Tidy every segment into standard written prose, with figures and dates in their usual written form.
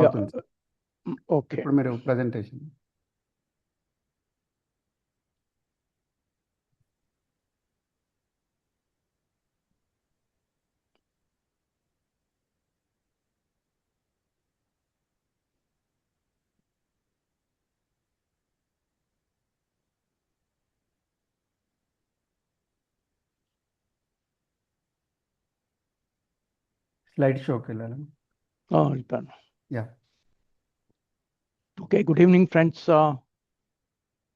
అవుతుంది. ఓకే, ఇప్పుడు మీరు ప్రజెంటేషన్ స్లైడ్ షోకి వెళ్ళాలి. వెళ్ళిపోయాను. Yeah Okay, good evening, friends.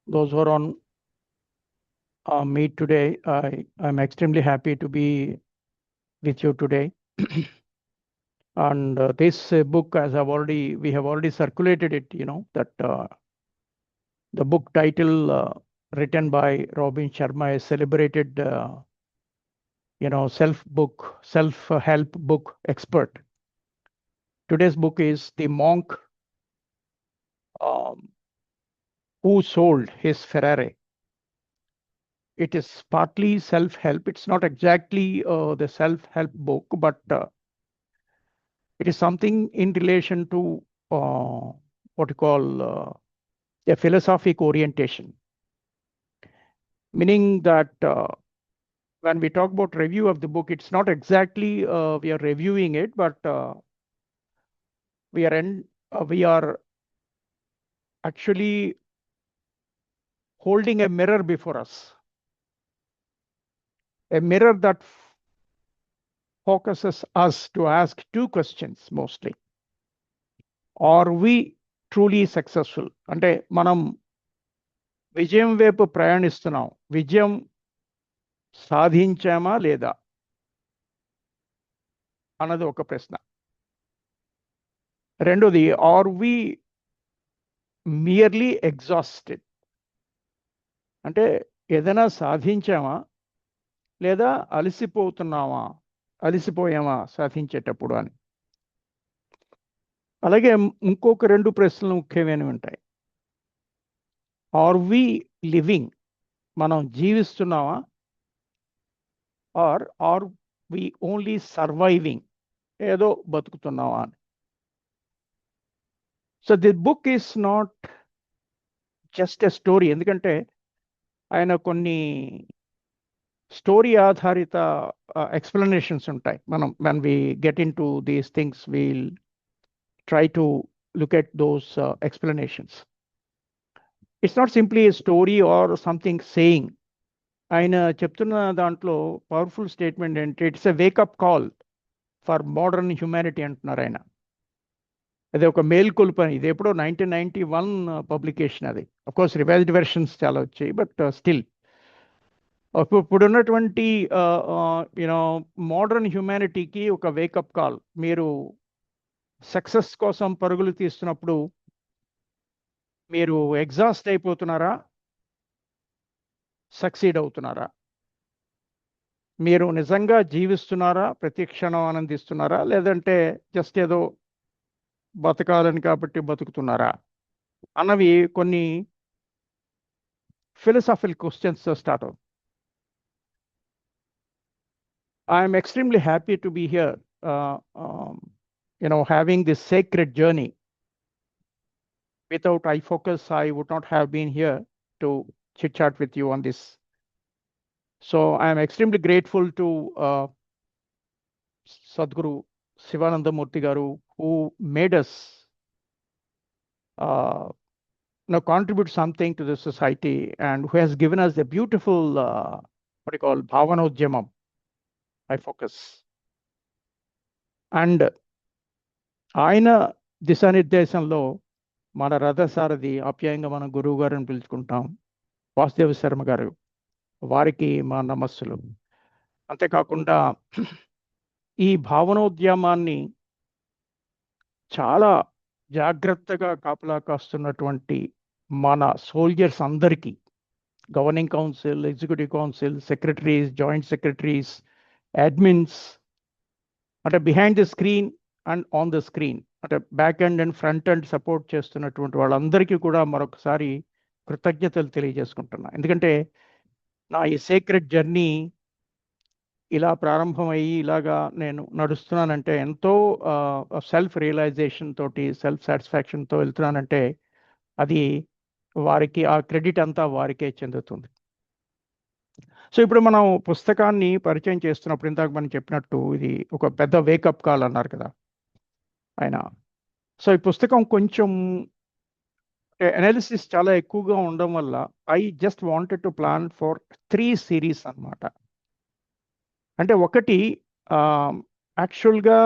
Those who are on meet today, I'm extremely happy to be with you today. And this book, as we have already circulated it, that the book title written by Robin Sharma is celebrated, self-help book expert. Today's book is The Monk Who Sold His Ferrari. It is partly self-help. It's not exactly the self-help book, but it is something in relation to what you call a philosophic orientation. Meaning that when we talk about review of the book, it's not exactly we are reviewing it, but we are actually holding a mirror before us. A mirror that focuses us to ask two questions mostly. Are we truly successful? అంటే మనం విజయం వైపు ప్రయాణిస్తున్నాం, విజయం సాధించామా లేదా అన్నది ఒక ప్రశ్న. రెండోది, ఆర్ వి మియర్లీ ఎగ్జాస్టెడ్? అంటే ఏదైనా సాధించామా లేదా అలసిపోయామా సాధించేటప్పుడు అని. అలాగే ఇంకొక రెండు ప్రశ్నలు ముఖ్యమైనవి ఉంటాయి. Are we living? మనం జీవిస్తున్నామా? Are we only surviving? ఏదో బతుకుతున్నావా అని. So the book is not just a story. ఎందుకంటే ఆయన కొన్ని స్టోరీ ఆధారిత ఎక్స్ప్లెనేషన్స్ ఉంటాయి. మనం when we get into these things, we'll try to look at those explanations. It's not simply a story or something saying. ఆయన చెప్తున్న దాంట్లో powerful statement ఏంటి, it's a wake up call for modern humanity అంటున్నారు ఆయన. అది ఒక మేల్కొలుపు అని. ఇది ఎప్పుడో 1991 పబ్లికేషన్. అది అఫ్కోర్స్ రివైజ్డ్ వెర్షన్స్ చాలా వచ్చాయి, బట్ స్టిల్ ఇప్పుడున్నటువంటి మోడర్న్ హ్యుమానిటీకి ఒక వేకప్ కాల్. మీరు సక్సెస్ కోసం పరుగులు తీస్తున్నప్పుడు మీరు ఎగ్జాస్ట్ అయిపోతున్నారా, సక్సీడ్ అవుతున్నారా? మీరు నిజంగా జీవిస్తున్నారా, ప్రతి క్షణం ఆనందిస్తున్నారా, లేదంటే జస్ట్ ఏదో బతకాలని కాబట్టి బతుకుతున్నారా అన్నవి కొన్ని ఫిలసాఫికల్ క్వశ్చన్స్తో స్టార్ట్ అవుతుంది. I'm extremely happy to be here, having this sacred journey. Without iFocus, I would not have been here to chit chat with you on this. So I'm extremely grateful to Sadhguru Sivananda Murthy Garu, who made us contribute something to the society, and who has given us a beautiful what you call Bhavanodhyamam, iFocus. And ఆయన దిశానిర్దేశంలో మన రథసారథి, ఆప్యాయంగా మనం గురువు గారు అని పిలుచుకుంటాం, వాసుదేవ శర్మ గారు, వారికి మా నమస్సులు. అంతేకాకుండా ఈ భావనోద్యమాన్ని చాలా జాగ్రత్తగా కాపలా కాస్తున్నటువంటి మన సోల్జర్స్ అందరికీ, governing council, executive council, secretaries, joint secretaries, admins, అంటే behind the screen and on the screen, అంటే back end and front end support చేస్తున్నటువంటి వాళ్ళందరికీ కూడా మరొకసారి కృతజ్ఞతలు తెలియజేసుకుంటున్నా. ఎందుకంటే నా ఈ సీక్రెట్ జర్నీ ఇలా ప్రారంభమయ్యి ఇలాగా నేను నడుస్తున్నానంటే ఎంతో సెల్ఫ్ రియలైజేషన్ తోటి సెల్ఫ్ సాటిస్ఫాక్షన్తో వెళ్తున్నానంటే అది వారికి ఆ క్రెడిట్ అంతా వారికే చెందుతుంది. సో ఇప్పుడు మనం పుస్తకాన్ని పరిచయం చేస్తున్నప్పుడు ఇందాక మనం చెప్పినట్టు ఇది ఒక పెద్ద వేకప్ కాల్ అన్నారు కదా ఆయన. సో ఈ పుస్తకం కొంచెం అనాలిసిస్ చాలా ఎక్కువగా ఉండడం వల్ల I just wanted to plan for 3 series అన్నమాట. అంటే ఒకటి యాక్చువల్గా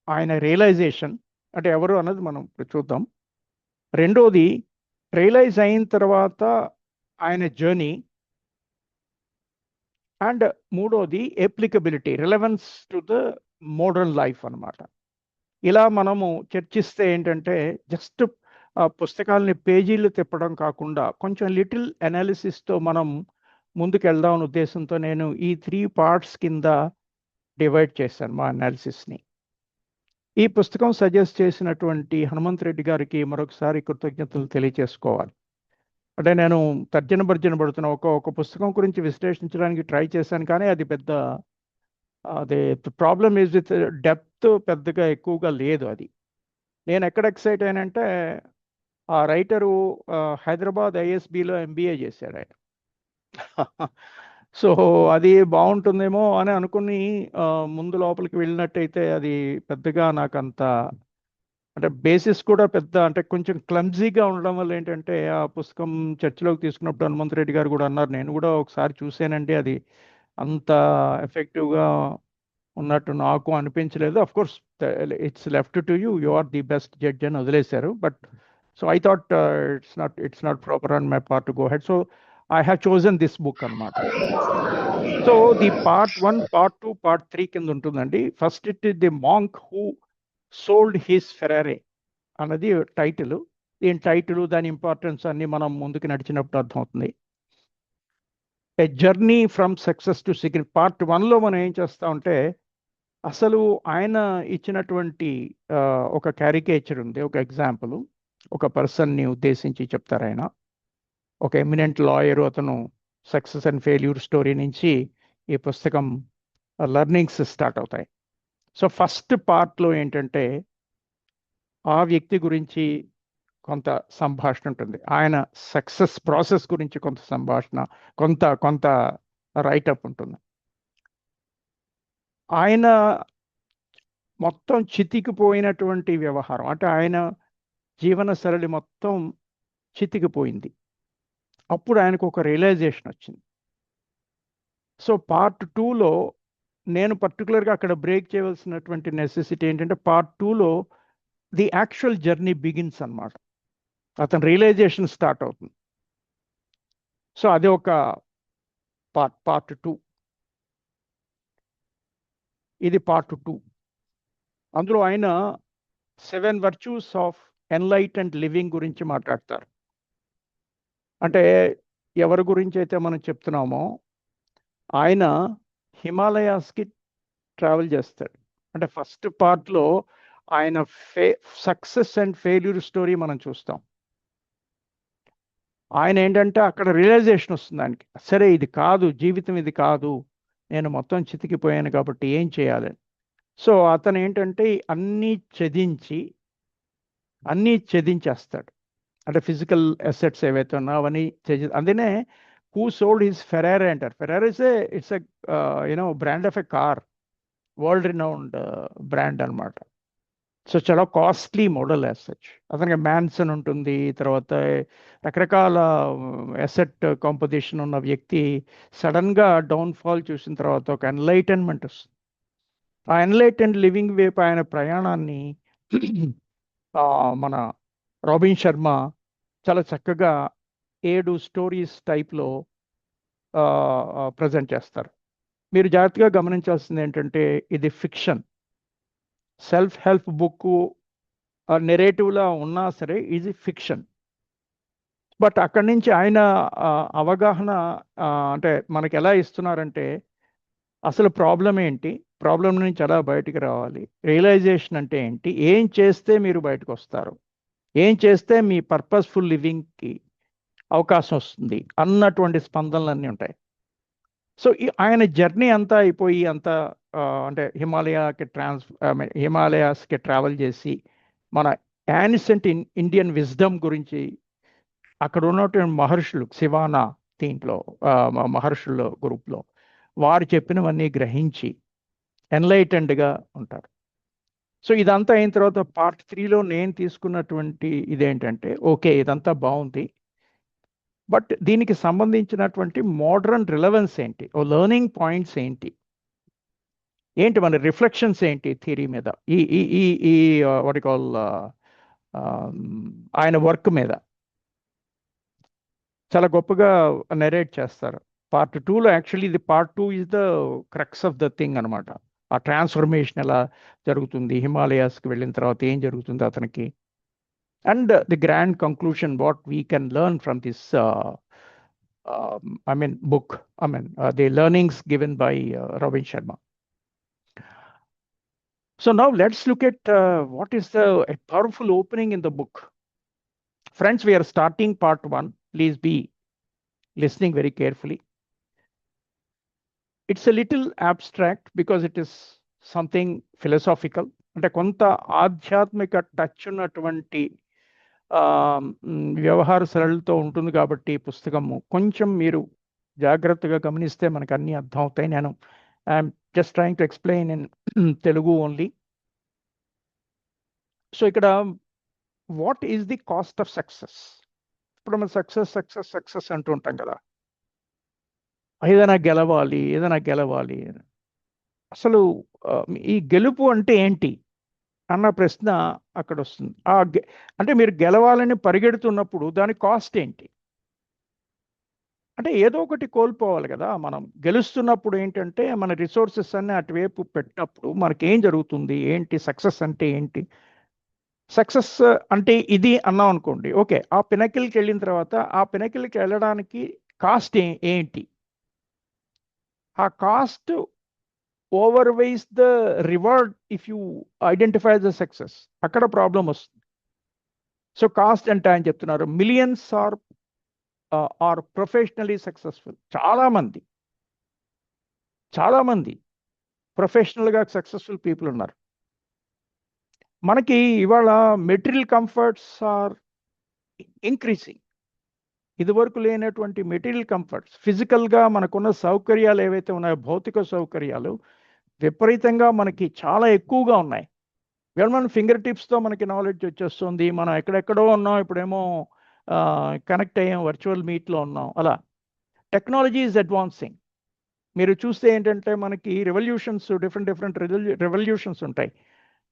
ఆయన రియలైజేషన్ అంటే ఎవరు అన్నది మనం ఇప్పుడు చూద్దాం. రెండోది రియలైజ్ అయిన తర్వాత ఆయన జర్నీ, అండ్ మూడోది applicability relevance to the modern life అన్నమాట. ఇలా మనము చర్చిస్తే ఏంటంటే జస్ట్ పుస్తకాలని పేజీలు తిప్పడం కాకుండా కొంచెం లిటిల్ అనాలిసిస్తో మనం ముందుకు వెళ్దాం ఉద్దేశంతో నేను ఈ 3 పార్ట్స్ కింద డివైడ్ చేశాను మా అనాలిసిస్ని. ఈ పుస్తకం సజెస్ట్ చేసినటువంటి హనుమంత్ రెడ్డి గారికి మరొకసారి కృతజ్ఞతలు తెలియచేసుకోవాలి. అంటే నేను తర్జన భర్జన పడుతున్న ఒక పుస్తకం గురించి విశ్లేషించడానికి ట్రై చేశాను, కానీ అది పెద్ద అదే ప్రాబ్లమ్ ఈజ్ విత్ డెప్త్ పెద్దగా ఎక్కువగా లేదు. అది నేను ఎక్కడ ఎక్సైట్ అయినంటే ఆ రైటరు హైదరాబాద్ ఐఎస్బిలో ఎంబీఏ చేశాడు ఆయన. సో అది బాగుంటుందేమో అని అనుకుని ముందు లోపలికి వెళ్ళినట్టయితే అది పెద్దగా నాకు అంత అంటే బేసిస్ కూడా పెద్ద అంటే కొంచెం క్లమ్జీగా ఉండడం వల్ల ఏంటంటే ఆ పుస్తకం చర్చలోకి తీసుకున్నప్పుడు హనుమంత్ రెడ్డి గారు కూడా అన్నారు, నేను కూడా ఒకసారి చూసానండి, అది అంత ఎఫెక్టివ్గా ఉన్నట్టు నాకు అనిపించలేదు. Of course it's left to you, you are the best judge అని వదిలేశారు. But so I thought it's not proper on my part to go head. So I have chosen this book అన్నమాట. So the part 1, part 2, part 3 కింద ఉంటుందండి. First it is the monk who sold his Ferrari అన్నది title. దీని title దాని importance అన్ని మనం ముందుకు నడిచినప్పుడు అర్థమవుతుంది. A journey from success to secret part 1లో మనం ఏం చేస్తామంటే అసలు ఆయన ఇచ్చినటువంటి ఒక క్యారికేచర్ ఉంది, ఒక ఎగ్జాంపుల్, ఒక పర్సన్ని ఉద్దేశించి చెప్తారు ఆయన. ఒక ఎమినెంట్ లాయరు, అతను సక్సెస్ అండ్ ఫెయిల్యూర్ స్టోరీ నుంచి ఈ పుస్తకం లెర్నింగ్స్ స్టార్ట్ అవుతాయి. సో ఫస్ట్ పార్ట్లో ఏంటంటే ఆ వ్యక్తి గురించి కొంత సంభాషణ ఉంటుంది, ఆయన సక్సెస్ ప్రాసెస్ గురించి కొంత సంభాషణ, కొంత రైటప్ ఉంటుంది. ఆయన మొత్తం చితికిపోయినటువంటి వ్యవహారం అంటే ఆయన జీవన సరళి మొత్తం చితికిపోయింది. అప్పుడు ఆయనకు ఒక రియలైజేషన్ వచ్చింది. సో పార్ట్ 2లో నేను పర్టికులర్గా అక్కడ బ్రేక్ చేయవలసినటువంటి నెసెసిటీ ఏంటంటే పార్ట్ 2లో ది యాక్చువల్ జర్నీ బిగిన్స్ అన్నమాట. అతని రియలైజేషన్ స్టార్ట్ అవుతుంది. సో అది ఒక పార్ట్ 2. ఇది పార్ట్ 2. అందులో ఆయన 7 వర్చ్యూస్ ఆఫ్ ఎన్లైటెండ్ లివింగ్ గురించి మాట్లాడతారు. అంటే ఎవరి గురించి అయితే మనం చెప్తున్నామో ఆయన హిమాలయాస్కి ట్రావెల్ చేస్తాడు. అంటే ఫస్ట్ పార్ట్లో ఆయన సక్సెస్ అండ్ ఫెయిల్యూర్ స్టోరీ మనం చూస్తాం. ఆయన ఏంటంటే అక్కడ రియలైజేషన్ వస్తుంది ఆయనకి, సరే ఇది కాదు జీవితం, ఇది కాదు, నేను మొత్తం చితికిపోయాను కాబట్టి ఏం చేయాలి. సో అతను ఏంటంటే అన్నీ ఛేదించేస్తాడు. అంటే ఫిజికల్ అసెట్స్ ఏవైతే ఉన్నాయో అవన్నీ అందుకనే హూ సోల్డ్ హిస్ ఫెరారీ అంటారు. Ferrari it's a brand of a car, world renowned brand అనమాట. సో చాలా కాస్ట్లీ మోడల్ యాజ్ సచ్. అతనికి మ్యాన్సన్ ఉంటుంది, తర్వాత రకరకాల అసెట్ కాంపోజిషన్ ఉన్న వ్యక్తి సడన్గా డౌన్ఫాల్ చూసిన తర్వాత ఒక ఎన్లైటన్మెంట్ వస్తుంది. ఆ ఎన్లైటెండ్ లివింగ్ వైపు ఆయన ప్రయాణాన్ని మన రాబిన్ శర్మ చాలా చక్కగా 7 స్టోరీస్ టైప్లో ప్రజెంట్ చేస్తారు. మీరు జాగ్రత్తగా గమనించాల్సింది ఏంటంటే ఇది ఫిక్షన్, సెల్ఫ్ హెల్ప్ బుక్ నెరేటివ్లా ఉన్నా సరే ఇది ఫిక్షన్. బట్ అక్కడి నుంచి ఆయన అవగాహన అంటే మనకి ఎలా ఇస్తున్నారంటే అసలు ప్రాబ్లం ఏంటి, ప్రాబ్లం నుంచి ఎలా బయటికి రావాలి, రియలైజేషన్ అంటే ఏంటి, ఏం చేస్తే మీరు బయటకు వస్తారు, ఏం చేస్తే మీ పర్పస్ఫుల్ లివింగ్కి అవకాశం వస్తుంది అన్నటువంటి స్పందనలన్నీ ఉంటాయి. సో ఆయన జర్నీ అంతా అయిపోయి అంతా అంటే హిమాలయాస్కి ట్రావెల్ చేసి మన యాన్సెంట్ ఇండియన్ విజ్డమ్ గురించి అక్కడ ఉన్నటువంటి మహర్షులు శివానా దీంట్లో మహర్షుల గ్రూప్లో వారు చెప్పినవన్నీ గ్రహించి ఎన్లైటెండ్గా ఉంటారు. సో ఇదంతా అయిన తర్వాత పార్ట్ 3లో నేను తీసుకున్నటువంటి ఇదేంటంటే ఓకే ఇదంతా బాగుంది, బట్ దీనికి సంబంధించినటువంటి మోడర్న్ రిలవెన్స్ ఏంటి, ఓ లెర్నింగ్ పాయింట్స్ ఏంటి, ఏంటి మన రిఫ్లెక్షన్స్ ఏంటి థియరీ మీద, ఈ ఈ ఈ ఈ వాట్ కాల్ ఆయన వర్క్ మీద చాలా గొప్పగా నెరేట్ చేస్తారు. పార్ట్ 2లో యాక్చువల్లీ ఇది part 2 is the crux of the thing అనమాట. ఆ ట్రాన్స్ఫర్మేషన్ ఎలా జరుగుతుంది, హిమాలయాస్కి వెళ్ళిన తర్వాత ఏం జరుగుతుంది అతనికి, and the grand conclusion what we can learn from this book, the learnings given by Robin Sharma. So now let's look at what is a powerful opening in the book. Friends, we are starting part 1. Please be listening very carefully. It's a little abstract because it is something philosophical. అంటే కొంత ఆధ్యాత్మిక touch ఉన్నటువంటి వ్యవహార సరళితో ఉంటుంది కాబట్టి పుస్తకము కొంచెం మీరు జాగ్రత్తగా గమనిస్తే మనకు అన్నీ అర్థం అవుతాయి. నేను I'm just trying to explain in Telugu only. So ఇక్కడ what is the cost of success? ఇప్పుడు మనం సక్సెస్ అంటూ ఉంటాం కదా, ఏదైనా గెలవాలి. అసలు ఈ గెలుపు అంటే ఏంటి అన్న ప్రశ్న అక్కడ వస్తుంది. అంటే మీరు గెలవాలని పరిగెడుతున్నప్పుడు దాని కాస్ట్ ఏంటి? అంటే ఏదో ఒకటి కోల్పోవాలి కదా. మనం గెలుస్తున్నప్పుడు ఏంటంటే మన రిసోర్సెస్ అన్ని అటువైపు పెట్టినప్పుడు మనకి ఏం జరుగుతుంది, ఏంటి సక్సెస్ అంటే ఏంటి? సక్సెస్ అంటే ఇది అన్నాం అనుకోండి, ఓకే ఆ పినకిల్కి వెళ్ళిన తర్వాత ఆ పినకిల్కి వెళ్ళడానికి కాస్ట్ ఏంటి? ఆ cost overweighs the reward if you identify the success. అక్కడ ప్రాబ్లం వస్తుంది. సో కాస్ట్ అంటే ఆయన చెప్తున్నారు మిలియన్స్ ఆర్ ప్రొఫెషనలీ సక్సెస్ఫుల్. చాలా మంది ప్రొఫెషనల్గా సక్సెస్ఫుల్ పీపుల్ ఉన్నారు. మనకి ఇవాళ మెటీరియల్ కంఫర్ట్స్ ఆర్ ఇంక్రీజింగ్. ఇదివరకు లేనటువంటి మెటీరియల్ కంఫర్ట్స్, ఫిజికల్గా మనకున్న సౌకర్యాలు ఏవైతే ఉన్నాయో భౌతిక సౌకర్యాలు విపరీతంగా మనకి చాలా ఎక్కువగా ఉన్నాయి. మన ఫింగర్ టిప్స్తో మనకి నాలెడ్జ్ వచ్చేస్తుంది. మనం ఎక్కడెక్కడో ఉన్నాం, ఇప్పుడేమో కనెక్ట్ అయ్యాం, వర్చువల్ మీట్లో ఉన్నాం. అలా టెక్నాలజీ ఈజ్ అడ్వాన్సింగ్. మీరు చూస్తే ఏంటంటే మనకి డిఫరెంట్ రెవల్యూషన్స్ ఉంటాయి.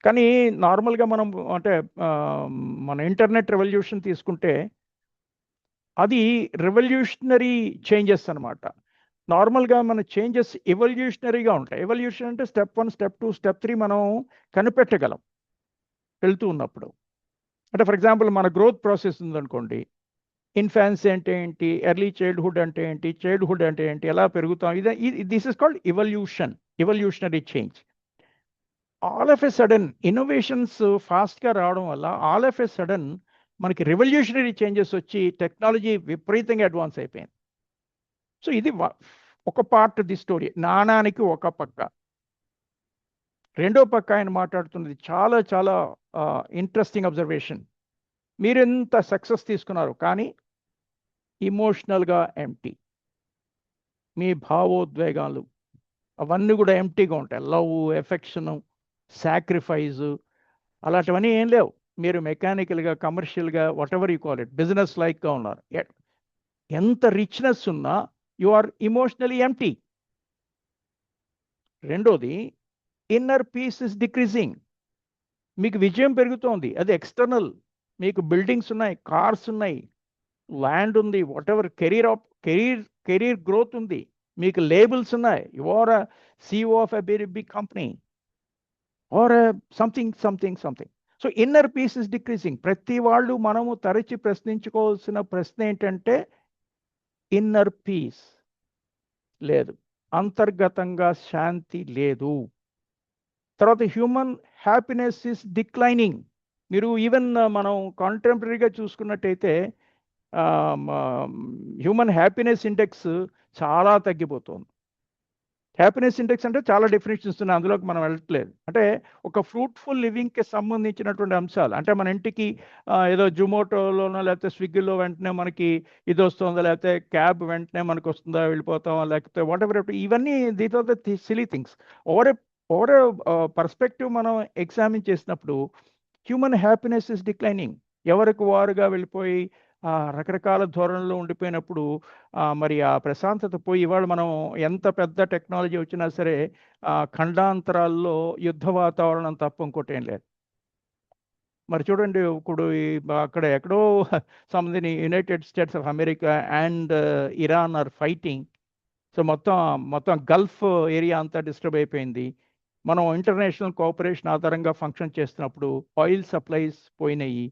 కానీ నార్మల్గా మనం అంటే మన ఇంటర్నెట్ రెవల్యూషన్ తీసుకుంటే అది రెవల్యూషనరీ చేంజెస్ అనమాట. నార్మల్గా మన చేంజెస్ ఎవల్యూషనరీగా ఉంటాయి. ఎవల్యూషన్ అంటే స్టెప్ 1, స్టెప్ 2, స్టెప్ 3 మనం కనిపెట్టగలం వెళ్తూ ఉన్నప్పుడు. అంటే ఫర్ ఎగ్జాంపుల్ మన గ్రోత్ ప్రాసెస్ ఉందనుకోండి, ఇన్ఫాన్సీ అంటే ఏంటి, ఎర్లీ చైల్డ్హుడ్ అంటే ఏంటి, చైల్డ్హుడ్ అంటే ఏంటి, ఎలా పెరుగుతాం, this is called evolutionary change. All of a sudden innovations ఫాస్ట్గా రావడం వల్ల ఆల్ ఆఫ్ ఎ సడన్ మనకి రెవల్యూషనరీ చేంజెస్ వచ్చి టెక్నాలజీ విపరీతంగా అడ్వాన్స్ అయిపోయింది. సో ఇది ఒక పార్ట్ ది స్టోరీ, నాణానికి ఒక పక్క. రెండో పక్క ఆయన మాట్లాడుతున్నది చాలా చాలా ఇంట్రెస్టింగ్ అబ్జర్వేషన్. మీరు ఎంత సక్సెస్ తీసుకున్నారు కానీ ఇమోషనల్గా ఎంటీ. మీ భావోద్వేగాలు అవన్నీ కూడా ఎంటీగా ఉంటాయి. లవ్, ఎఫెక్షను, సాక్రిఫైజు అలాంటివన్నీ ఏం లేవు. మీరు మెకానికల్గా, కమర్షియల్గా, whatever you call it, business లైక్గా ఉన్నారు. ఎంత రిచ్నెస్ ఉన్నా యు ఆర్ ఇమోషనలీ ఎంటీ. రెండోది ఇన్నర్ పీస్ ఇస్ డిక్రీజింగ్. మీకు విజయం పెరుగుతోంది, అది ఎక్స్టర్నల్. మీకు బిల్డింగ్స్ ఉన్నాయి, కార్స్ ఉన్నాయి, ల్యాండ్ ఉంది, వాట్ ఎవర్ కెరీర్ గ్రోత్ ఉంది, మీకు లేబుల్స్ ఉన్నాయి, you are a CEO of a very big company or something. So inner peace is decreasing. ప్రతి వాళ్ళు మనము తరచి ప్రశ్నించుకోవాల్సిన ప్రశ్న ఏంటంటే ఇన్నర్ పీస్ లేదు, అంతర్గతంగా శాంతి లేదు. తర్వాత హ్యూమన్ హ్యాపీనెస్ ఇస్ డిక్లైనింగ్. మీరు ఈవెన్ మనం కాంటెంపరీగా చూసుకున్నట్టయితే హ్యూమన్ హ్యాపీనెస్ ఇండెక్స్ చాలా తగ్గిపోతుంది. హ్యాపీనెస్ ఇండెక్స్ అంటే చాలా డెఫినేషన్స్ ఉన్నాయి, అందులోకి మనం వెళ్ళట్లేదు. అంటే ఒక ఫ్రూట్ఫుల్ లివింగ్కి సంబంధించినటువంటి అంశాలు. అంటే మన ఇంటికి ఏదో జొమాటోలోనో లేకపోతే స్విగ్గీలో వెంటనే మనకి ఇది వస్తుందా, లేకపోతే క్యాబ్ వెంటనే మనకు వస్తుందా, వెళ్ళిపోతామా, లేకపోతే వాట్ ఎవర్, ఇవన్నీ these are the silly things. Over perspective మనం ఎగ్జామిన్ చేసినప్పుడు హ్యూమన్ హ్యాపీనెస్ ఇస్ డిక్లైనింగ్. ఎవరికి వారుగా వెళ్ళిపోయి రకరకాల ధోరణిలో ఉండిపోయినప్పుడు మరి ఆ ప్రశాంతత పోయి, ఇవాళ మనం ఎంత పెద్ద టెక్నాలజీ వచ్చినా సరే ఖండాంతరాల్లో యుద్ధ వాతావరణం తప్ప ఇంకోటి ఏం లేదు. మరి చూడండి, ఇప్పుడు అక్కడ ఎక్కడో something United States of America and Iran are fighting. So మొత్తం గల్ఫ్ ఏరియా అంతా డిస్టర్బ్ అయిపోయింది. మనం ఇంటర్నేషనల్ కోఆపరేషన్ ఆధారంగా ఫంక్షన్ చేస్తున్నప్పుడు ఆయిల్ సప్లైస్ పోయినాయి,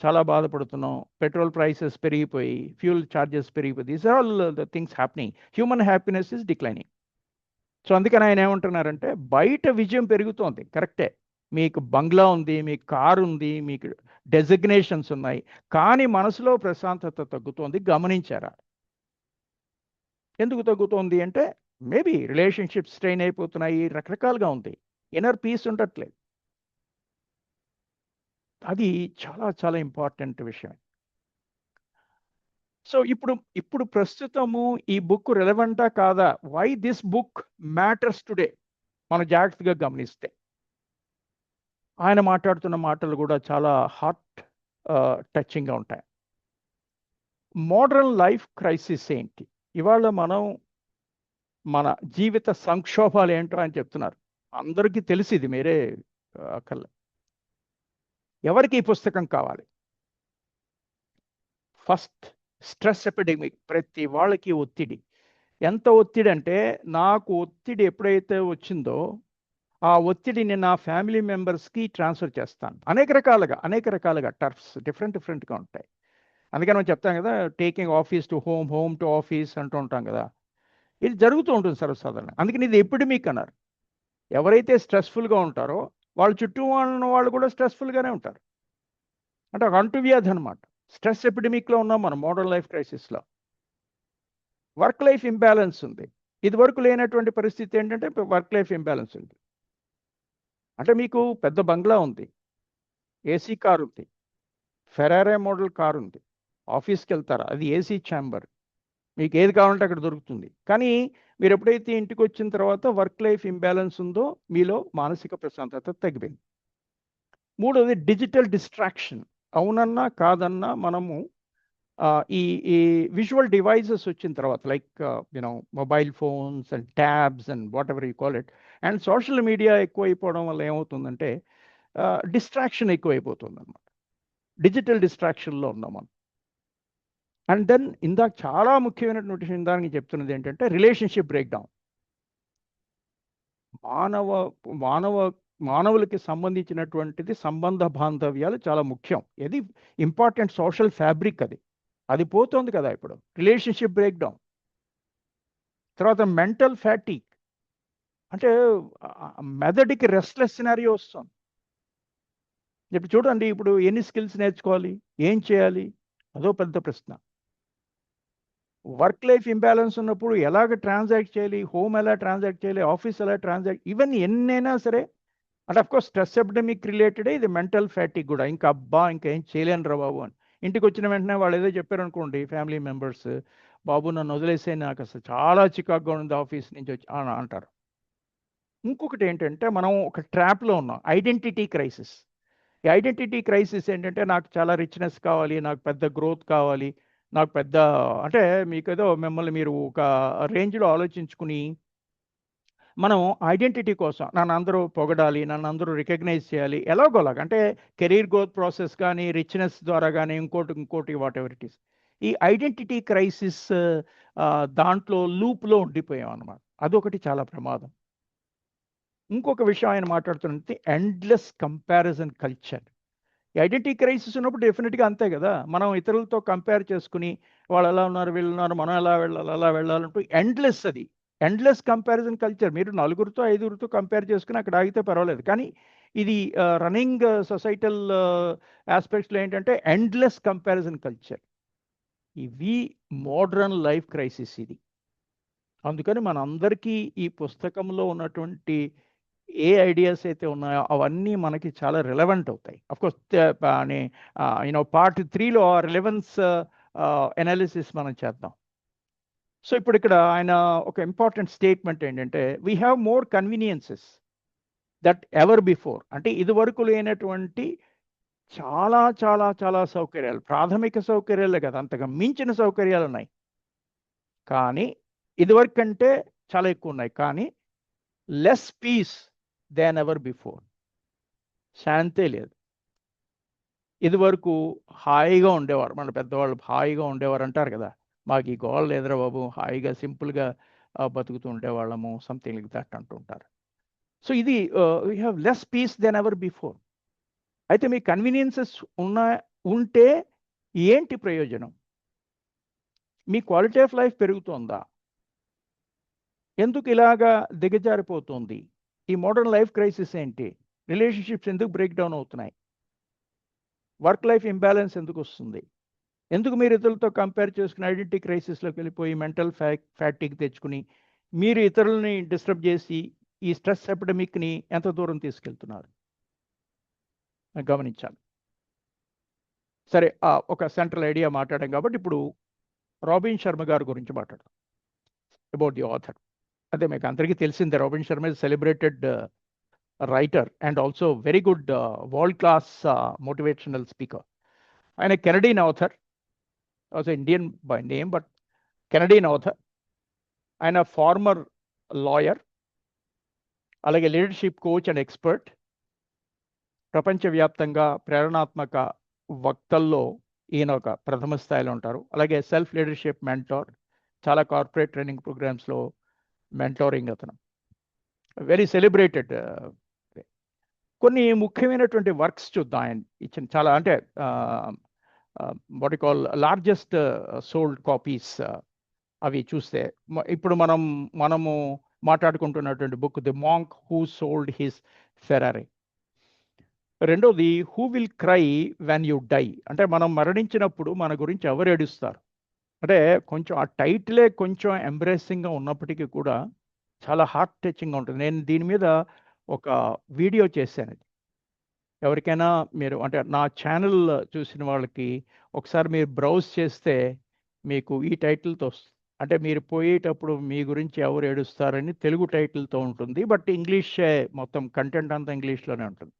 చాలా బాధపడుతున్నాం. పెట్రోల్ ప్రైసెస్ పెరిగిపోయి, ఫ్యూల్ ఛార్జెస్ పెరిగిపోయి, these are all the things happening. Human happiness is declining. So అందుకని ఆయన ఏమంటున్నారంటే, బయట విజయం పెరుగుతోంది, కరెక్టే. మీకు బంగ్లా ఉంది, మీకు కారు ఉంది, మీకు డెసిగ్నేషన్స్ ఉన్నాయి, కానీ మనసులో ప్రశాంతత తగ్గుతోంది. గమనించారా? ఎందుకు తగ్గుతోంది అంటే, మేబీ రిలేషన్షిప్ స్ట్రెయిన్ అయిపోతున్నాయి, రకరకాలుగా ఉంది, ఇన్నర్ పీస్ ఉండట్లేదు. అది చాలా చాలా ఇంపార్టెంట్ విషయం. సో ఇప్పుడు ప్రస్తుతము ఈ బుక్ రెలవెంటా కాదా, why this book matters today, మనం జాగ్రత్తగా గమనిస్తే ఆయన మాట్లాడుతున్న మాటలు కూడా చాలా హార్ట్ టచింగ్గా ఉంటాయి. మోడర్న్ లైఫ్ క్రైసిస్ ఏంటి, ఇవాళ మనం మన జీవిత సంక్షోభాలు ఏంటో అని చెప్తున్నారు. అందరికీ తెలిసి ఇది మీరే అక్కర్లే. ఎవరికి ఈ పుస్తకం కావాలి? First, stress epidemic. ప్రతి వాళ్ళకి ఒత్తిడి. ఎంత ఒత్తిడి అంటే, నాకు ఒత్తిడి ఎప్పుడైతే వచ్చిందో ఆ ఒత్తిడిని నా ఫ్యామిలీ మెంబర్స్కి ట్రాన్స్ఫర్ చేస్తాను. అనేక రకాలుగా టర్ఫ్స్ డిఫరెంట్గా ఉంటాయి. అందుకని మనం చెప్తాం కదా, taking office to home, home to office అంటూ ఉంటాం కదా. ఇది జరుగుతూ ఉంటుంది సర్వసాధారణ. అందుకని ఇది ఎపిడమిక్ అన్నారు. ఎవరైతే స్ట్రెస్ఫుల్గా ఉంటారో వాళ్ళ చుట్టూ ఉన్న వాళ్ళు కూడా స్ట్రెస్ఫుల్గానే ఉంటారు. అంటే ఒక అంటువ్యాధి అనమాట. స్ట్రెస్ ఎపిడమిక్లో ఉన్నాం మనం, మోడర్న్ లైఫ్ క్రైసిస్లో. వర్క్ లైఫ్ ఇంబ్యాలెన్స్ ఉంది. ఇది వరకు లేనటువంటి పరిస్థితి ఏంటంటే వర్క్ లైఫ్ ఇంబ్యాలెన్స్ ఉంది. అంటే మీకు పెద్ద బంగ్లా ఉంది, ఏసీ కారు ఉంది, ఫెరారీ మోడల్ కారు ఉంది, ఆఫీస్కి వెళ్తారా, అది ఏసీ ఛాంబర్, మీకు ఏది కావాలంటే అక్కడ దొరుకుతుంది. కానీ మీరు ఎప్పుడైతే ఇంటికి వచ్చిన తర్వాత వర్క్ లైఫ్ ఇంబ్యాలెన్స్ ఉందో మీలో మానసిక ప్రశాంతత తగ్గిపోయింది. మూడోది డిజిటల్ డిస్ట్రాక్షన్. అవునన్నా కాదన్నా మనము ఈ ఈ విజువల్ డివైజెస్ వచ్చిన తర్వాత, like mobile phones and tabs and whatever you call it, and social media ఎక్కువైపోవడం వల్ల ఏమవుతుందంటే డిస్ట్రాక్షన్ ఎక్కువైపోతుంది అనమాట. డిజిటల్ డిస్ట్రాక్షన్లో ఉన్నాం మనం. అండ్ దెన్ ఇందాక చాలా ముఖ్యమైనటువంటి విషయం దానికి చెప్తున్నది ఏంటంటే రిలేషన్షిప్ బ్రేక్ డౌన్. మానవులకి సంబంధించినటువంటిది సంబంధ బాంధవ్యాలు చాలా ముఖ్యం. ఇది ఇంపార్టెంట్ సోషల్ ఫ్యాబ్రిక్. అది పోతుంది కదా ఇప్పుడు. Relationship break down. తర్వాత మెంటల్ ఫ్యాటిక్, అంటే మెదడుకి రెస్ట్లెస్ సినారియో వస్తుంది. ఇప్పుడు చూడండి, ఇప్పుడు ఎన్ని స్కిల్స్ నేర్చుకోవాలి, ఏం చేయాలి, అదో పెద్ద ప్రశ్న. వర్క్ లైఫ్ ఇంబ్యాలెన్స్ ఉన్నప్పుడు ఎలాగ ట్రాన్సాక్ట్ చేయాలి, హోమ్ ఎలా ట్రాన్సాక్ట్ చేయాలి, ఆఫీస్ ఎలా ట్రాన్సాక్ట్, ఇవన్నీ ఎన్నైనా సరే. అంటే అఫ్కోర్స్ స్ట్రెస్ ఎపిడమిక్ రిలేటెడే ఇది, మెంటల్ ఫ్యాటిక్ కూడా. ఇంకా ఏం చేయలేను రా బాబు అని ఇంటికి వచ్చిన వెంటనే వాళ్ళు ఏదో చెప్పారు అనుకోండి, ఫ్యామిలీ మెంబర్స్, బాబు నన్ను వదిలేసే, నాకు అసలు చాలా చికాకుగా ఉంది ఆఫీస్ నుంచి వచ్చి అంటారు. ఇంకొకటి ఏంటంటే, మనం ఒక ట్రాప్లో ఉన్నాం, ఐడెంటిటీ క్రైసిస్. ఈ ఐడెంటిటీ క్రైసిస్ ఏంటంటే, నాకు చాలా రిచ్నెస్ కావాలి, నాకు పెద్ద గ్రోత్ కావాలి, నాకు పెద్ద, అంటే మీకు ఏదో మిమ్మల్ని మీరు ఒక రేంజ్లో ఆలోచించుకుని, మనం ఐడెంటిటీ కోసం నన్ను అందరూ పొగడాలి, నన్ను అందరూ రికగ్నైజ్ చేయాలి, ఎలాగోలాగా. అంటే కెరీర్ గ్రోత్ ప్రాసెస్ కానీ, రిచ్నెస్ ద్వారా కానీ, ఇంకోటి వాట్ ఎవర్ ఇట్ ఈస్. ఈ ఐడెంటిటీ క్రైసిస్ దాంట్లో లూప్లో ఉండిపోయాం అన్నమాట. అదొకటి చాలా ప్రమాదం. ఇంకొక విషయం ఆయన మాట్లాడుతున్నది ఎండ్లెస్ కంపారిజన్ కల్చర్. ఈ ఐడెంటిటీ క్రైసిస్ ఉన్నప్పుడు డెఫినెట్గా అంతే కదా, మనం ఇతరులతో కంపేర్ చేసుకుని వాళ్ళు ఎలా ఉన్నారు, వీళ్ళు ఉన్నారు, మనం ఎలా వెళ్ళాలి, అలా వెళ్ళాలంటూ ఎండ్లెస్ కంపారిజన్ కల్చర్. మీరు 4గురితో 5గురితో కంపేర్ చేసుకుని అక్కడ ఆగితే పర్వాలేదు, కానీ ఇది రన్నింగ్ సొసైటల్ ఆస్పెక్ట్స్లో ఏంటంటే ఎండ్లెస్ కంపారిజన్ కల్చర్. ఇవి మోడ్రన్ లైఫ్ క్రైసిస్ ఇది. అందుకని మనందరికీ ఈ పుస్తకంలో ఉన్నటువంటి ఏ ఐడియాస్ అయితే ఉన్నాయో అవన్నీ మనకి చాలా రిలవెంట్ అవుతాయి. అఫ్కోర్స్ పార్ట్ 3లో రిలవెన్స్ ఎనాలిసిస్ మనం చేద్దాం. సో ఇప్పుడు ఇక్కడ ఆయన ఒక ఇంపార్టెంట్ స్టేట్మెంట్ ఏంటంటే, we have more conveniences that ever before. అంటే ఇదివరకు లేనటువంటి చాలా చాలా చాలా సౌకర్యాలు, ప్రాథమిక సౌకర్యాలే కదా, అంతగా మించిన సౌకర్యాలు ఉన్నాయి. కానీ ఇదివరకు కంటే చాలా ఎక్కువ ఉన్నాయి. కానీ less peace than ever before. శాంతే లేదు. ఇదివరకు హాయిగా ఉండేవారు, మన పెద్దవాళ్ళు హాయిగా ఉండేవారు అంటారు కదా, మాకు ఈ గోళ లేదురా బాబు, హాయిగా సింపుల్గా బతుకుతూ ఉండేవాళ్ళము, సంథింగ్ లైక్ దట్ అంటుంటారు. సో ఇది we have less peace than ever before. అయితే మీ కన్వీనియన్సెస్ ఉంటే ఏంటి ప్రయోజనం? మీ క్వాలిటీ ఆఫ్ లైఫ్ పెరుగుతుందా? ఎందుకు ఇలాగా దిగజారిపోతుంది? ఈ మోడర్న్ లైఫ్ క్రైసిస్ ఏంటి? రిలేషన్షిప్స్ ఎందుకు బ్రేక్ డౌన్ అవుతున్నాయి? వర్క్ లైఫ్ ఇంబ్యాలెన్స్ ఎందుకు వస్తుంది? ఎందుకు మీరు ఇతరులతో కంపేర్ చేసుకుని ఐడెంటిటీ క్రైసిస్లోకి వెళ్ళిపోయి మెంటల్ ఫ్యాటిక్ తెచ్చుకుని మీరు ఇతరులని డిస్టర్బ్ చేసి ఈ స్ట్రెస్ ఎపిడమిక్ని ఎంత దూరం తీసుకెళ్తున్నారు గమనించాలి. సరే, ఒక సెంట్రల్ ఐడియా మాట్లాడాం కాబట్టి ఇప్పుడు రాబిన్ శర్మ గారి గురించి మాట్లాడదాం, అబౌట్ ది ఆథర్. అదే మీకు అందరికీ తెలిసిందే, Robin Sharma is celebrated writer and also very good world class motivational speaker. ఆయన Canadian author, also Indian by name but Canadian author. ఆయన ఫార్మర్ లాయర్, అలాగే లీడర్షిప్ కోచ్ అండ్ ఎక్స్పర్ట్. ప్రపంచవ్యాప్తంగా ప్రేరణాత్మక వక్తల్లో ఈయన ఒక ప్రథమ స్థాయిలో ఉంటారు. అలాగే సెల్ఫ్ లీడర్షిప్ మెంటార్, చాలా కార్పొరేట్ ట్రైనింగ్ ప్రోగ్రామ్స్లో మెంటారింగ్ అతను, వెరీ సెలబ్రేటెడ్. కొన్ని ముఖ్యమైనటువంటి వర్క్స్ చూద్దాం ఆయన ఇచ్చిన, చాలా అంటే what you call largest sold copies అవి చూస్తే ఇప్పుడు మనము మాట్లాడుకుంటున్నటువంటి book the monk who sold his Ferrari. రెండోది who will cry when you die, అంటే మనం మరణించినప్పుడు మన గురించి ఎవరు ఏడుస్తారు. అంటే కొంచెం ఆ టైటిలే కొంచెం ఎంబ్రేసింగ్గా ఉన్నప్పటికీ కూడా చాలా హార్ట్ టచింగ్గా ఉంటుంది. నేను దీని మీద ఒక వీడియో చేశాను. ఎవరికైనా మీరు అంటే నా ఛానల్ చూసిన వాళ్ళకి ఒకసారి మీరు బ్రౌజ్ చేస్తే మీకు ఈ టైటిల్తో అంటే మీరు పోయేటప్పుడు మీ గురించి ఎవరు ఏడుస్తారని తెలుగు టైటిల్తో ఉంటుంది, బట్ ఇంగ్లీషే మొత్తం కంటెంట్ అంతా ఇంగ్లీష్లోనే ఉంటుంది.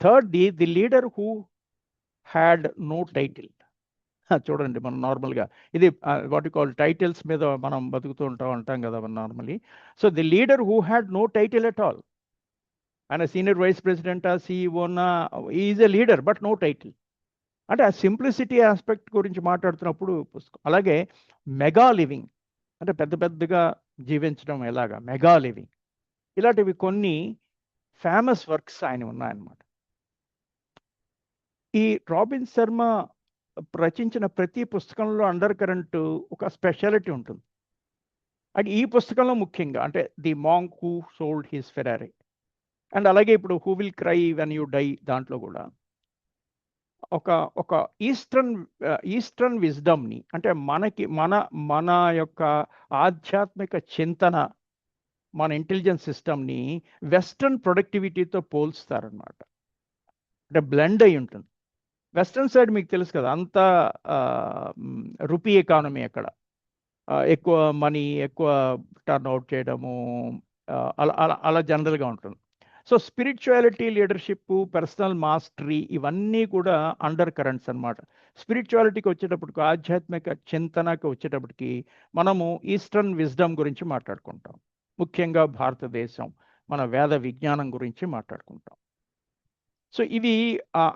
Third the leader who had no title. చూడండి, మనం నార్మల్గా ఇది వాట్ యు కాల్ టైటిల్స్ మీద మనం బతుకుతూ అంటాం కదా normally. So the leader who had no title at all. ఆయన సీనియర్ వైస్ ప్రెసిడెంట్, సిఇఓనా, is a leader but no title. అంటే ఆ సింప్లిసిటీ ఆస్పెక్ట్ గురించి మాట్లాడుతున్నప్పుడు పుస్తకం. అలాగే మెగా లివింగ్, అంటే పెద్ద పెద్దగా జీవించడం ఎలాగా, మెగా లివింగ్, ఇలాంటివి కొన్ని ఫేమస్ వర్క్స్ ఆయన ఉన్నాయన్నమాట. ఈ రాబిన్ శర్మ రచించిన ప్రతి పుస్తకంలో అండర్ కరెంట్ ఒక స్పెషాలిటీ ఉంటుంది. అంటే ఈ పుస్తకంలో ముఖ్యంగా అంటే the monk who sold his Ferrari and అలాగే ఇప్పుడు who will cry when you die దాంట్లో కూడా ఒక ఈస్టర్న్ విజ్డమ్ని, అంటే మనకి మన యొక్క ఆధ్యాత్మిక చింతన, మన ఇంటెలిజెన్స్ సిస్టమ్ని వెస్ట్రన్ ప్రొడక్టివిటీతో పోల్స్తారనమాట. అంటే బ్లెండ్ అయి ఉంటుంది. వెస్ట్రన్ సైడ్ మీకు తెలుసు కదా, అంతా రూపీ ఎకానమీ, అక్కడ ఎక్కువ మనీ, ఎక్కువ టర్న్ అవుట్ చేయడము, అలా జనరల్గా ఉంటుంది. So spirituality, leadership, personal mastery, ఇవన్నీ కూడా అండర్ కరెంట్స్ అనమాట. స్పిరిచువాలిటీకి వచ్చేటప్పటికి, ఆధ్యాత్మిక చింతనకి వచ్చేటప్పటికి మనము ఈస్టర్న్ విజ్డమ్ గురించి మాట్లాడుకుంటాం. ముఖ్యంగా భారతదేశం, మన వేద విజ్ఞానం గురించి మాట్లాడుకుంటాం. సో ఇవి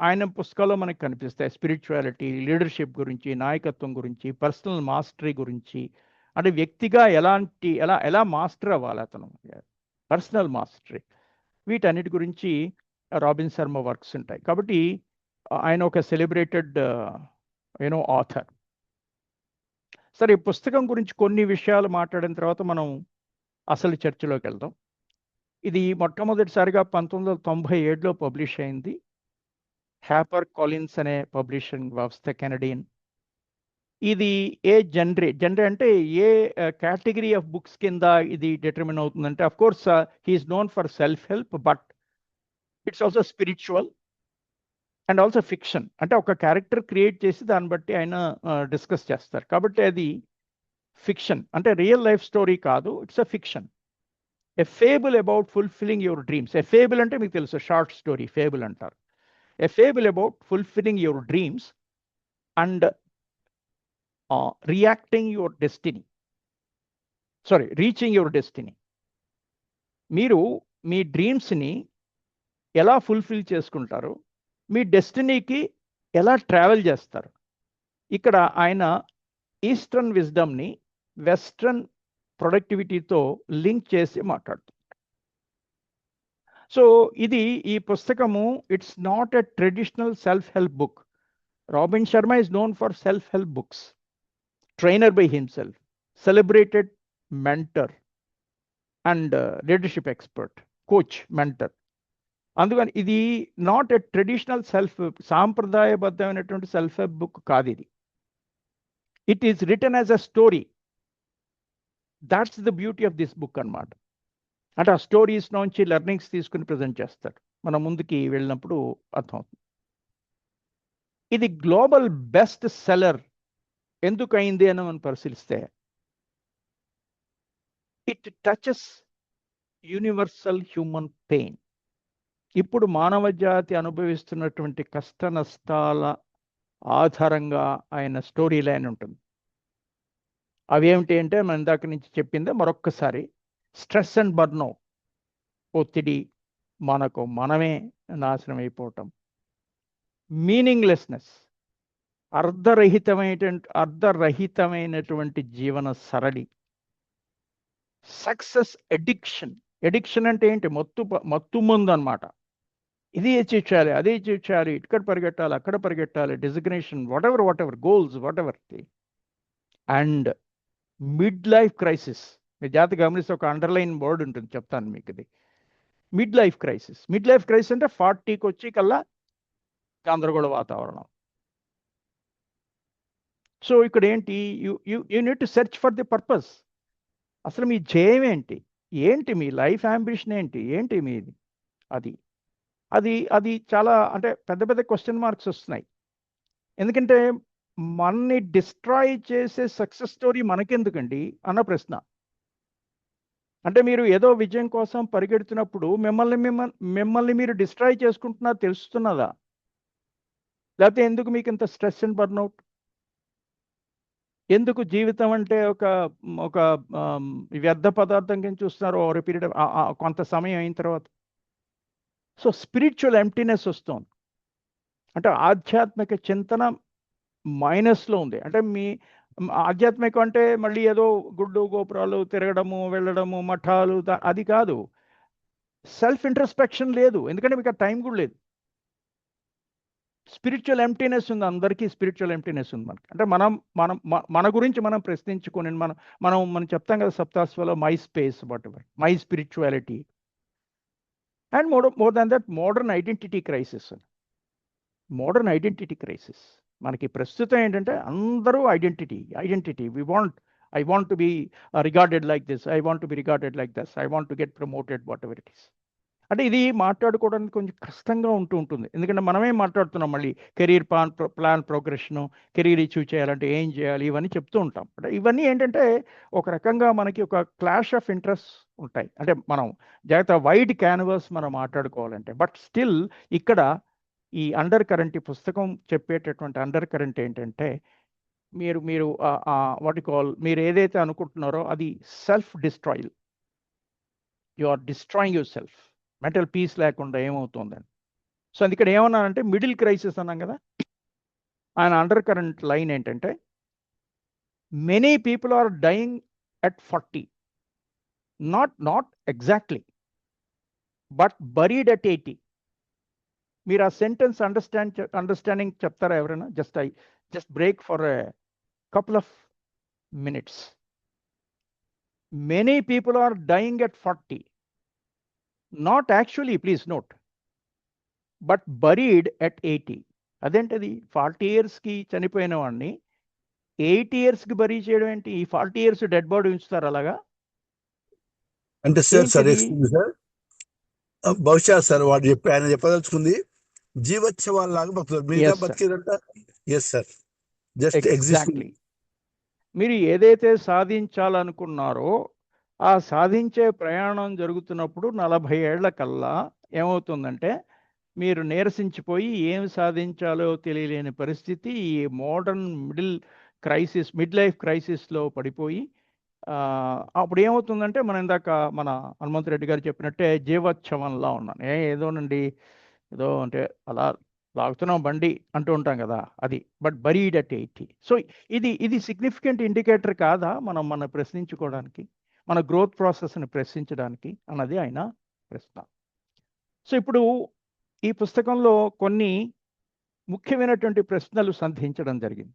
ఆయన పుస్తకాల్లో మనకు కనిపిస్తాయి. స్పిరిచువాలిటీ, లీడర్షిప్ గురించి, నాయకత్వం గురించి, పర్సనల్ మాస్టరీ గురించి, అంటే వ్యక్తిగా ఎలా మాస్టర్ అవ్వాలి అతను, పర్సనల్ మాస్టరీ, వీటన్నిటి గురించి రాబిన్ శర్మ వర్క్స్ ఉంటాయి. కాబట్టి ఆయన ఒక సెలబ్రేటెడ్ ఆథర్. సరే, ఈ పుస్తకం గురించి కొన్ని విషయాలు మాట్లాడిన తర్వాత మనం అసలు చర్చలోకి వెళ్దాం. ఇది మొట్టమొదటిసారిగా 1997లో పబ్లిష్ అయింది. హ్యాపర్ కాలిన్స్ అనే పబ్లిషింగ్ వ్యవస్థ, కెనడియన్. ఇది ఏ జనరే అంటే ఏ కేటగిరీ ఆఫ్ బుక్స్ కింద ఇది డిటర్మిన్ అవుతుందంటే of course he is known for self help, but it's also spiritual and also fiction. అంటే ఒక క్యారెక్టర్ క్రియేట్ చేసి దాన్ని బట్టి ఆయన డిస్కస్ చేస్తారు, కాబట్టి అది ఫిక్షన్. అంటే రియల్ లైఫ్ స్టోరీ కాదు, it's a fiction. A fable about fulfilling your dreams. A fable అంటే మీకు తెలుసు, షార్ట్ స్టోరీ ఫేబుల్ అంటారు. A fable about fulfilling your dreams and reacting your destiny, reaching your destiny. మీరు మీ డ్రీమ్స్ని ఎలా fulfil చేసుకుంటారు, మీ డెస్టినీకి ఎలా ట్రావెల్ చేస్తారు. ఇక్కడ ఆయన ఈస్టర్న్ విజ్డమ్ని వెస్ట్రన్ ప్రొడక్టివిటీతో లింక్ చేసి మాట్లాడుతుంది. సో ఇది ఈ పుస్తకము it's not a traditional self help book. Robin Sharma is known for self-help books, trainer by himself, celebrated mentor and leadership expert, coach, mentor. అందుకని ఇది నాట్ ఎ ట్రెడిషనల్ సాంప్రదాయబద్ధమైనటువంటి సెల్ఫ్ హెల్ప్ బుక్ కాదు ఇది. It is written as a story. That's the beauty of this book అన్నమాట. అంటే ఆ stories నుంచి learnings తీసుకుని ప్రజెంట్ చేస్తాడు, మనం ముందుకి వెళ్ళినప్పుడు అర్థమవుతుంది. ఇది గ్లోబల్ బెస్ట్ సెల్లర్ ఎందుకు అయింది అని మనం పరిశీలిస్తే, it touches universal human pain. ఇప్పుడు మానవ జాతి అనుభవిస్తున్నటువంటి కష్ట నష్టాల ఆధారంగా ఆయన స్టోరీ లైన్ ఉంటుంది. అవి ఏమిటి అంటే మన ఇందాక నుంచి చెప్పిందే మరొక్కసారి, స్ట్రెస్ అండ్ బర్న్అవుట్, ఒత్తిడి, మనకు మనమే నాశనం అయిపోవటం, మీనింగ్లెస్నెస్, అర్ధరహితమైనటువంటి జీవన సరళి, సక్సెస్ ఎడిక్షన్. ఎడిక్షన్ అంటే ఏంటి? మత్తు మందు అనమాట. ఇది అచీవ్ చేయాలి, అదే అచీవ్ చేయాలి, ఇక్కడ పరిగెట్టాలి, అక్కడ పరిగెట్టాలి, designation, whatever goals, whatever. And mid life crisis. మీ జాతి గమనిస్తే ఒక అండర్లైన్ వర్డ్ ఉంటుంది, చెప్తాను మీకు. ఇది mid life crisis. Mid life crisis అంటే 40కి వచ్చి కల్లా గందరగోళ వాతావరణం. సో ఇక్కడ ఏంటి, you need to search for the purpose. అసలు మీ ధ్యేయం ఏంటి, ఏంటి మీ లైఫ్ అంబిషన్ ఏంటి మీది? అది అది అది చాలా అంటే పెద్ద పెద్ద క్వశ్చన్ మార్క్స్ వస్తున్నాయి. ఎందుకంటే మనని డిస్ట్రాయ్ చేసే సక్సెస్ స్టోరీ మనకెందుకండి అన్న ప్రశ్న. అంటే మీరు ఏదో విజయం కోసం పరిగెడుతున్నప్పుడు మిమ్మల్ని మీరు డిస్ట్రాయ్ చేసుకుంటున్నా తెలుస్తున్నదా? లేకపోతే ఎందుకు మీకు ఇంత స్ట్రెస్ అండ్ బర్న్అవుట్? ఎందుకు జీవితం అంటే ఒక వ్యర్థ పదార్థం కింద చూస్తున్నారు ఓవర్ పీరియడ్ కొంత సమయం అయిన తర్వాత? సో స్పిరిచువల్ ఎంప్టీనెస్ వస్తుంది. అంటే ఆధ్యాత్మిక చింతన మైనస్లో ఉంది. అంటే మీ ఆధ్యాత్మికం అంటే మళ్ళీ ఏదో గుడ్డు గోపురాలు తిరగడము, వెళ్ళడము, మఠాలు, అది కాదు. సెల్ఫ్ ఇంట్రస్పెక్షన్ లేదు, ఎందుకంటే మీకు ఆ టైం కూడా లేదు. స్పిరిచువల్ ఎంప్టీనెస్ ఉంది, అందరికీ స్పిరిచువల్ ఎంప్టీనెస్ ఉంది మనకి. అంటే మన గురించి మనం ప్రశ్నించుకొని మనం చెప్తాం కదా సప్తాస్వలో, my space, whatever, my spirituality. And more than that modern identity crisis. Modern identity crisis మనకి ప్రస్తుతం ఏంటంటే అందరూ identity. I want to be regarded like this, I want to be regarded like this, I want to get promoted, whatever it is. అంటే ఇది మాట్లాడుకోవడానికి కొంచెం కష్టంగా ఉంటుంది, ఎందుకంటే మనమే మాట్లాడుతున్నాం. మళ్ళీ కెరీర్ ప్లాన్ ప్రోగ్రెషను, కెరీర్ అచీవ్ చేయాలంటే ఏం చేయాలి, ఇవన్నీ చెప్తూ ఉంటాం. అంటే ఇవన్నీ ఏంటంటే ఒక రకంగా మనకి ఒక క్లాష్ ఆఫ్ ఇంట్రెస్ట్ ఉంటాయి. అంటే మనం జాగ్రత్త వైడ్ క్యాన్వాస్ మనం మాట్లాడుకోవాలంటే. బట్ స్టిల్ ఇక్కడ ఈ అండర్ కరెంట్, ఈ పుస్తకం చెప్పేటటువంటి అండర్ కరెంట్ ఏంటంటే, మీరు వాట్ యు కాల్, మీరు ఏదైతే అనుకుంటున్నారో అది self destroyal. You are destroying yourself. Mental peace లేకుండా ఏమవుతుందని. సో అందుకని ఏమన్నానంటే మిడిల్ క్రైసిస్ అన్నాం కదా. ఆయన అండర్ కరెంట్ లైన్ ఏంటంటే, many people are dying at 40, not exactly, but buried at 80. మీరు ఆ సెంటెన్స్ అండర్స్టాండింగ్ చెప్తారా ఎవరైనా? Just break for a couple of minutes. Many people are dying at 40, not actually, please note, but buried at 80. అదేంటది? 40 years కి చనిపోయిన వాడిని 80 yearsకి bury చేయడం ఏంటి? ఈ 40 years డెడ్ బాడీ ఉంచుతారు అలాగా? అంటే సార్ ఏంటిది? ఎక్స్క్యూజ్ సార్, బహుశా సార్ వాడు ఆయన చెప్పదలుచుకుంది జీవోత్సవాల్లాగా బతుకుతారు, మిగతా Yes, sir. బతికేదంట. Yes sir, just existing. Exactly. మీరు ఏదైతే సాధించాలనుకున్నారో ఆ సాధించే ప్రయాణం జరుగుతున్నప్పుడు 40 ఏళ్ల కల్లా ఏమవుతుందంటే మీరు నీరసించిపోయి ఏం సాధించాలో తెలియలేని పరిస్థితి, ఈ మోడర్న్ మిడ్ లైఫ్ క్రైసిస్లో పడిపోయి అప్పుడు ఏమవుతుందంటే మన ఇందాక మన హనుమంత్ రెడ్డి గారు చెప్పినట్టే జీవోత్సవంలా ఉన్నాను. ఏదోనండి, ఏదో అంటే అలా లాగుతున్నాం బండి అంటూ ఉంటాం కదా, అది. But buried at 80. సో ఇది సిగ్నిఫికెంట్ ఇండికేటర్ కాదా మనం ప్రశ్నించుకోవడానికి, మన గ్రోత్ ప్రాసెస్ని ప్రశ్నించడానికి అన్నది ఆయన ప్రశ్న. సో ఇప్పుడు ఈ పుస్తకంలో కొన్ని ముఖ్యమైనటువంటి ప్రశ్నలు సంధించడం జరిగింది.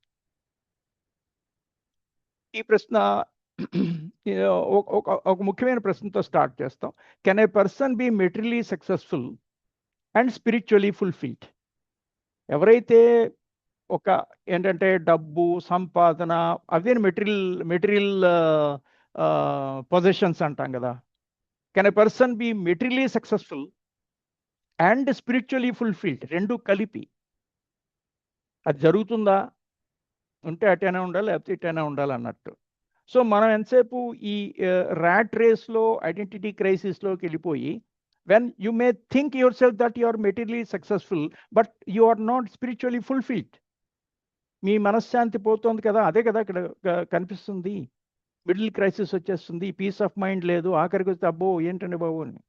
ఈ ప్రశ్న ఒక ముఖ్యమైన ప్రశ్నతో స్టార్ట్ చేస్తాం. Can a person be materially successful and spiritually fulfilled? ఎవరైతే ఒక ఏంటంటే డబ్బు సంపాదన అవే మెటీరియల్ పొజిషన్స్ అంటాం కదా. Can a person be materially successful and spiritually fulfilled? రెండు కలిపి అది జరుగుతుందా? ఉంటే అటైనా ఉండాలి, లేకపోతే ఇటైనా ఉండాలి అన్నట్టు. సో మనం ఎంతసేపు ఈ ర్యాట్ రేస్లో ఐడెంటిటీ క్రైసిస్లోకి వెళ్ళిపోయి, when you may think yourself that you are materially successful but you are not spiritually fulfilled, మీ మనశ్శాంతి పోతుంది కదా, అదే కదా ఇక్కడ కనిపిస్తుంది. మిడిల్ క్రైసిస్ వచ్చేస్తుంది, పీస్ ఆఫ్ మైండ్ లేదు, ఆఖరికి వస్తే అబ్బో ఏంటండి బాబు అని,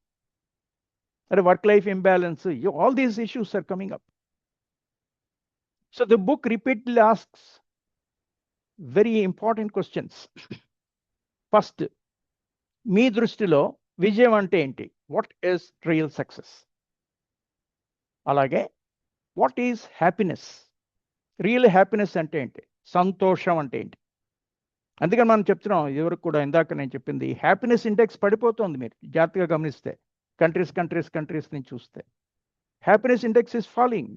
అరే work life imbalance, all these issues are coming up. So the book repeatedly asks very important questions. First, మీ దృష్టిలో విజయం అంటే ఏంటి? What is real success? అలాగే what is happiness? Real happiness అంటే ఏంటి? సంతోషం అంటే ఏంటి? అందుకని మనం చెప్తున్నాం ఎవరికి కూడా, ఇందాక నేను చెప్పింది, హ్యాపీనెస్ ఇండెక్స్ పడిపోతుంది. మీరు జాగ్రత్తగా గమనిస్తే కంట్రీస్ నుంచి చూస్తే హ్యాపీనెస్ ఇండెక్స్ ఇస్ ఫాలింగ్.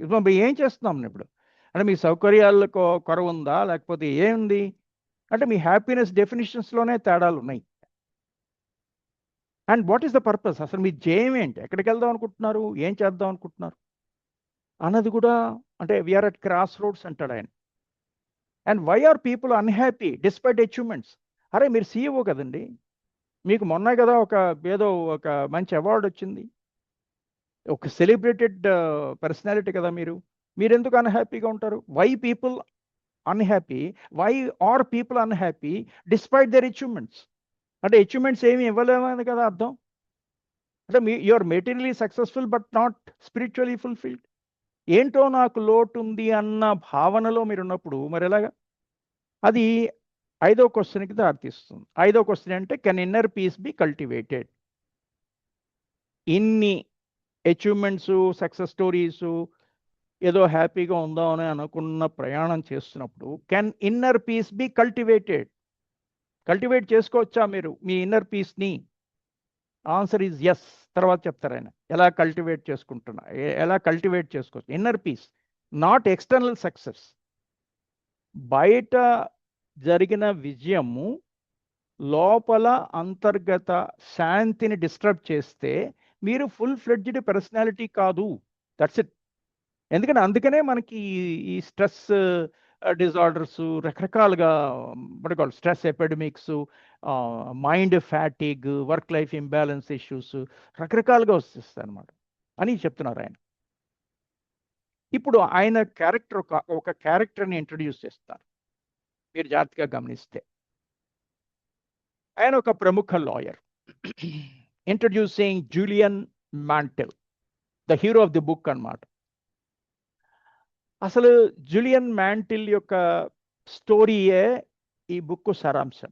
ఏం చేస్తున్నాం ఇప్పుడు అంటే మీ సౌకర్యాలకు కొరవ ఉందా, లేకపోతే ఏముంది అంటే మీ హ్యాపీనెస్ డెఫినేషన్స్లోనే తేడాలు ఉన్నాయి. And what is the purpose? అసలు మీ జయం ఏంటి? ఎక్కడికి వెళ్దాం అనుకుంటున్నారు, ఏం చేద్దాం అనుకుంటున్నారు అన్నది కూడా, అంటే వీఆర్ అట్ క్రాస్ రోడ్స్ అంటాడు ఆయన. And why are people unhappy despite achievements? అరే మీరు సీఈఓ కదండి, మీకు మొన్న కదా ఏదో ఒక మంచి అవార్డు వచ్చింది, ఒక సెలబ్రేటెడ్ పర్సనాలిటీ కదా మీరు ఎందుకు అన్హ్యాపీగా ఉంటారు? Why people unhappy? Why are people unhappy despite their achievements? అంటే అచీవ్మెంట్స్ ఏమి ఇవ్వలేమని కదా అర్థం. అంటే you are materially successful but not spiritually fulfilled. ఏంటో నాకు లోటు ఉంది అన్న భావనలో మీరు ఉన్నప్పుడు మరి ఎలాగా? అది 5వ క్వశ్చన్కి దారితీస్తుంది. 5వ క్వశ్చన్ అంటే can inner peace be cultivated? ఇన్ని అచీవ్మెంట్స్, సక్సెస్ స్టోరీస్, ఏదో హ్యాపీగా ఉందామని అనుకున్న ప్రయాణం చేస్తున్నప్పుడు can inner peace be cultivated? Cultivate చేసుకోవచ్చా మీరు మీ ఇన్నర్ పీస్ని? Answer is yes. తర్వాత చెప్తారు ఆయన ఎలా కల్టివేట్ చేసుకోవచ్చు. Inner peace, not external success. బయట జరిగిన విజయము లోపల అంతర్గత శాంతిని డిస్టర్బ్ చేస్తే మీరు ఫుల్ ఫ్లెడ్జ్డ్ పర్సనాలిటీ కాదు. That's it. ఎందుకంటే అందుకనే మనకి ఈ స్ట్రెస్ డిజార్డర్స్ రకరకాలుగా పడుకోవాలి, stress epidemics, mind fatigue, work life imbalance issues రకరకాలుగా వస్తాయి అన్నమాట అని చెప్తున్నారు ఆయన. ఇప్పుడు ఆయన క్యారెక్టర్ ఒక క్యారెక్టర్ని ఇంట్రడ్యూస్ చేస్తారు. మీరు జాగ్రత్తగా గమనిస్తే ఆయన ఒక ప్రముఖ lawyer. Introducing Julian mantle, the hero of the book అన్నమాట. అసలు జూలియన్ మాంటిల్ యొక్క స్టోరీయే ఈ బుక్ సారాంశం.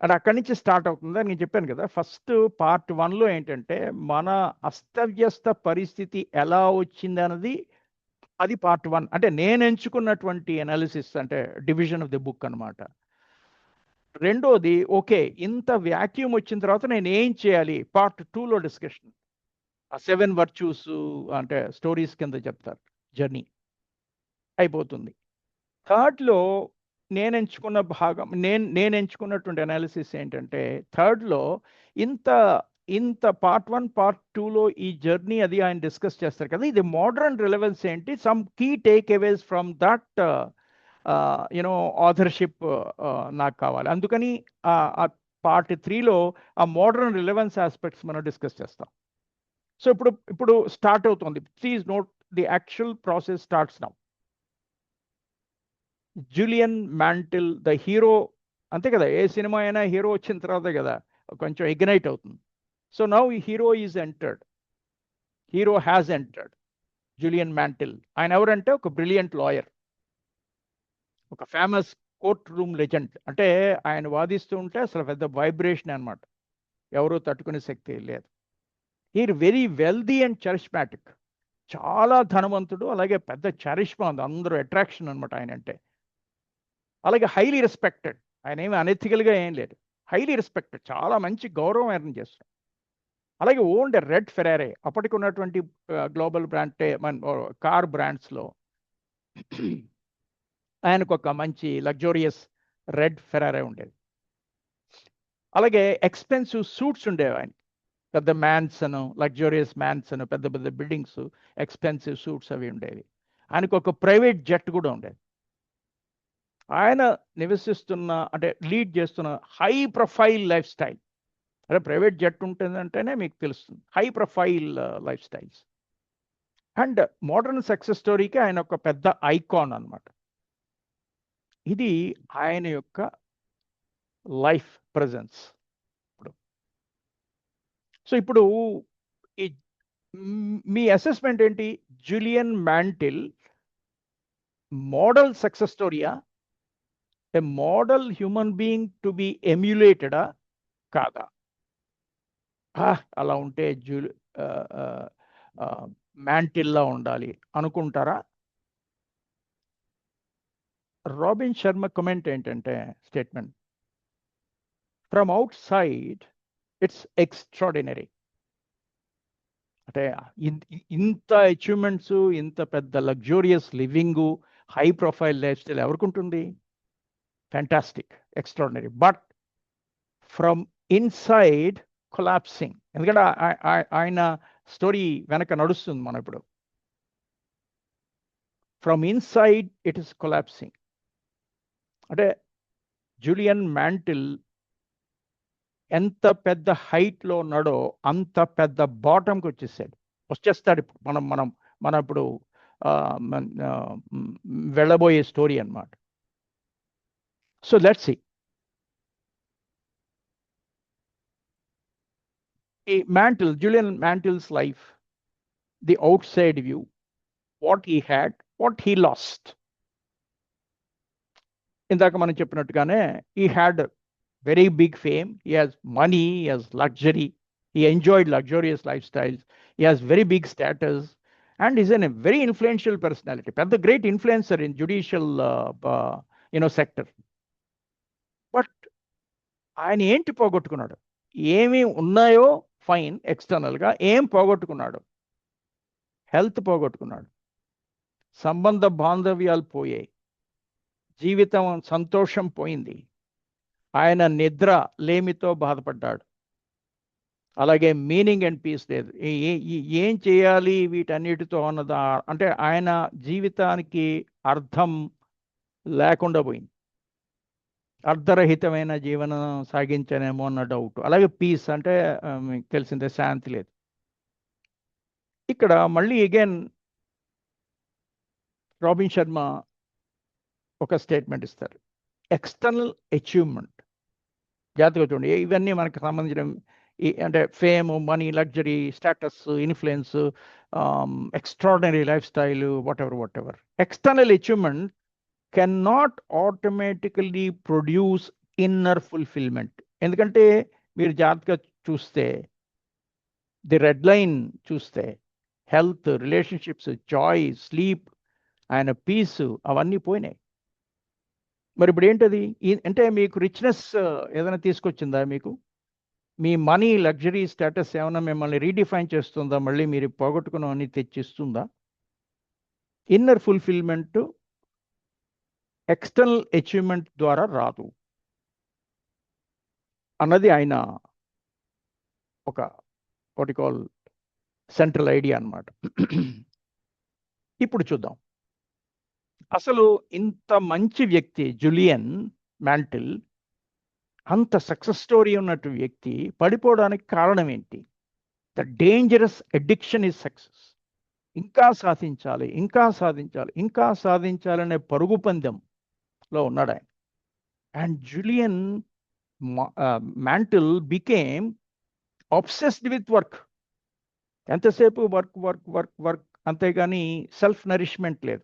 అండ్ అక్కడి నుంచి స్టార్ట్ అవుతుంది. నేను చెప్పాను కదా, ఫస్ట్ పార్ట్ 1లో ఏంటంటే మన అస్తవ్యస్త పరిస్థితి ఎలా వచ్చింది అన్నది, అది పార్ట్ 1. అంటే నేను ఎంచుకున్నటువంటి అనాలిసిస్, అంటే డివిజన్ ఆఫ్ ది బుక్ అనమాట. రెండోది, ఓకే ఇంత వ్యాక్యూమ్ వచ్చిన తర్వాత నేను ఏం చేయాలి, పార్ట్ 2లో డిస్కషన్. ఆ 7 వర్చ్యూస్ అంటే స్టోరీస్ కింద చెప్తారు, జర్నీ అయిపోతుంది. థర్డ్లో నేను ఎంచుకున్న భాగం, నేను ఎంచుకున్నటువంటి అనాలిసిస్ ఏంటంటే, థర్డ్లో ఇంత ఇంత పార్ట్ 1 పార్ట్ 2లో ఈ జర్నీ అది ఆయన డిస్కస్ చేస్తారు కదా, ఇది మోడర్న్ రిలవెన్స్ ఏంటి, some key takeaways from that you know authorship నాకు కావాలి. అందుకని పార్ట్ 3లో ఆ మోడర్న్ రిలవెన్స్ ఆస్పెక్ట్స్ మనం డిస్కస్ చేస్తాం. సో ఇప్పుడు స్టార్ట్ అవుతుంది. Please note the actual process starts now. Julian Mantle the hero, అంతే కదా, ఏ సినిమా అయినా హీరో వచ్చిన తర్వాతే కదా కొంచెం ఇగ్నైట్ అవుతుంది. So now hero is entered, hero has entered. Julian mantle ఆయన ఎవరంటే ఒక బ్రిలియంట్ లాయర్, ఒక ఫేమస్ కోర్ట్ రూమ్ లెజెండ్. అంటే ఆయన వాదిస్తూ ఉంటే అసలు పెద్ద వైబ్రేషన్ అనమాట, ఎవరూ తట్టుకునే శక్తి లేదు. He very wealthy and charismatic, చాలా ధనవంతుడు, అలాగే పెద్ద చరిష్మా ఉంది, అందరూ అట్రాక్షన్ అనమాట ఆయన అంటే. అలాగే హైలీ రెస్పెక్టెడ్, ఆయన ఏమి అనెథికల్గా ఏం లేదు, హైలీ రెస్పెక్టెడ్, చాలా మంచి గౌరవం ఎర్న్ చేస్తాడు. అలాగే ఓన్డ్ రెడ్ ఫెరారే, అప్పటికి ఉన్నటువంటి గ్లోబల్ బ్రాండ్ కార్ బ్రాండ్స్లో ఆయనకు ఒక మంచి లగ్జూరియస్ రెడ్ ఫెరారే ఉండేది. అలాగే ఎక్స్పెన్సివ్ సూట్స్ ఉండేవి ఆయన, పెద్ద మ్యాన్సన్, లగ్జూరియస్ మ్యాన్సన్, పెద్ద పెద్ద బిల్డింగ్స్, ఎక్స్పెన్సివ్ సూట్స్ అవి ఉండేవి. ఆయనకు ఒక ప్రైవేట్ జెట్ కూడా ఉండేది. ఆయన నివసిస్తున్న, అంటే లీడ్ చేస్తున్న హై ప్రొఫైల్ లైఫ్ స్టైల్. అదే ప్రైవేట్ జెట్ ఉంటుందంటేనే మీకు తెలుస్తుంది, high profile life styles. And modern success స్టోరీకి ఆయన ఒక పెద్ద ఐకాన్ అన్నమాట. ఇది ఆయన యొక్క లైఫ్ ప్రజెన్స్. సో ఇప్పుడు మీ అసెస్మెంట్ ఏంటి? జూలియన్ మ్యాంటిల్ మోడల్ సక్సెస్ స్టోరీయా, a model human being to be ఎమ్యులేటెడా కాదా? అలా ఉంటే మ్యాంటిల్లా ఉండాలి అనుకుంటారా? రాబిన్ శర్మ కమెంట్ ఏంటంటే, statement, from outside it's extraordinary. అంటే ఇంత అచీవ్మెంట్స్, ఇంత పెద్ద luxurious living, high profile lifestyle ఎవరికి ఉంటుంది? Fantastic, extraordinary. But from inside collapsing. ఎందుకంటే ఆయన స్టోరీ వెనక నడుస్తుంది మనం ఇప్పుడు. From inside it is collapsing. అంటే జూలియన్ మ్యాంటిల్ ఎంత పెద్ద హైట్లో ఉన్నాడో అంత పెద్ద బాటంకి వచ్చేస్తాడు ఇప్పుడు. మనం ఇప్పుడు వెళ్ళబోయే స్టోరీ అన్నమాట. So let's see. Julian Mantle's life, the outside view, what he had, what he lost. ఇందాక మనం చెప్పినట్టుగానే he had very big fame, he has money, he has luxury, he enjoyed luxurious lifestyles, he has very big status, and is a very influential personality, పెద్ద great influencer in judicial sector. But ఆయన ఏంటి పోగొట్టుకున్నాడు? ఏమి ఉన్నాయో fine ఎక్స్టర్నల్గా, ఏం పోగొట్టుకున్నాడు? Health పోగొట్టుకున్నాడు, సంబంధ బాంధవ్యాలు పోయాయి, జీవితం సంతోషం పోయింది, ఆయన నిద్ర లేమితో బాధపడ్డాడు, అలాగే మీనింగ్ అండ్ పీస్ లేదు. ఏం చేయాలి వీటన్నిటితో అన్నదా, అంటే ఆయన జీవితానికి అర్థం లేకుండా పోయింది, అర్ధరహితమైన జీవనం సాగించానేమో అన్న డౌట్. అలాగే పీస్ అంటే మీకు తెలిసిందే, శాంతి లేదు. ఇక్కడ మళ్ళీ అగైన్ రాబిన్ శర్మ ఒక స్టేట్మెంట్ ఇస్తారు, ఎక్స్టర్నల్ అచీవ్మెంట్. జాగ్రత్తగా చూడండి, ఇవన్నీ మనకు సంబంధించిన అంటే fame, money, luxury, status, influence, extraordinary life style, what ever. External achievement cannot automatically produce inner fulfillment. ఎందుకంటే మీరు జాగ్రత్తగా చూస్తే, ది రెడ్ లైన్ చూస్తే, హెల్త్, రిలేషన్షిప్స్, జాయ్, స్లీప్, ఆయన పీస్ అవన్నీ పోయినాయి. మరి ఇప్పుడు ఏంటది అంటే, మీకు రిచ్నెస్ ఏదైనా తీసుకొచ్చిందా? మీకు మీ మనీ, లగ్జరీ, స్టేటస్ ఏమైనా మిమ్మల్ని రీడిఫైన్ చేస్తుందా? మళ్ళీ మీరు పోగొట్టుకున్నవన్నీ తెచ్చిస్తుందా? ఇన్నర్ ఫుల్ఫిల్మెంట్ ఎక్స్టర్నల్ అచీవ్మెంట్ ద్వారా రాదు అన్నది ఆయన ఒక వాట్ కాల్ సెంట్రల్ ఐడియా అన్నమాట. ఇప్పుడు చూద్దాం, అసలు ఇంత మంచి వ్యక్తి జూలియన్ మ్యాంటిల్, అంత సక్సెస్ స్టోరీ ఉన్నట్టు వ్యక్తి పడిపోవడానికి కారణం ఏంటి? The dangerous addiction is success. ఇంకా సాధించాలి, ఇంకా సాధించాలి, ఇంకా సాధించాలనే పరుగు పందెంలో ఉన్నాడు ఆయన. And Julian mantle became obsessed with work. ఎంతసేపు వర్క్ వర్క్ వర్క్ వర్క్, అంతేగాని సెల్ఫ్ నరిష్మెంట్ లేదు.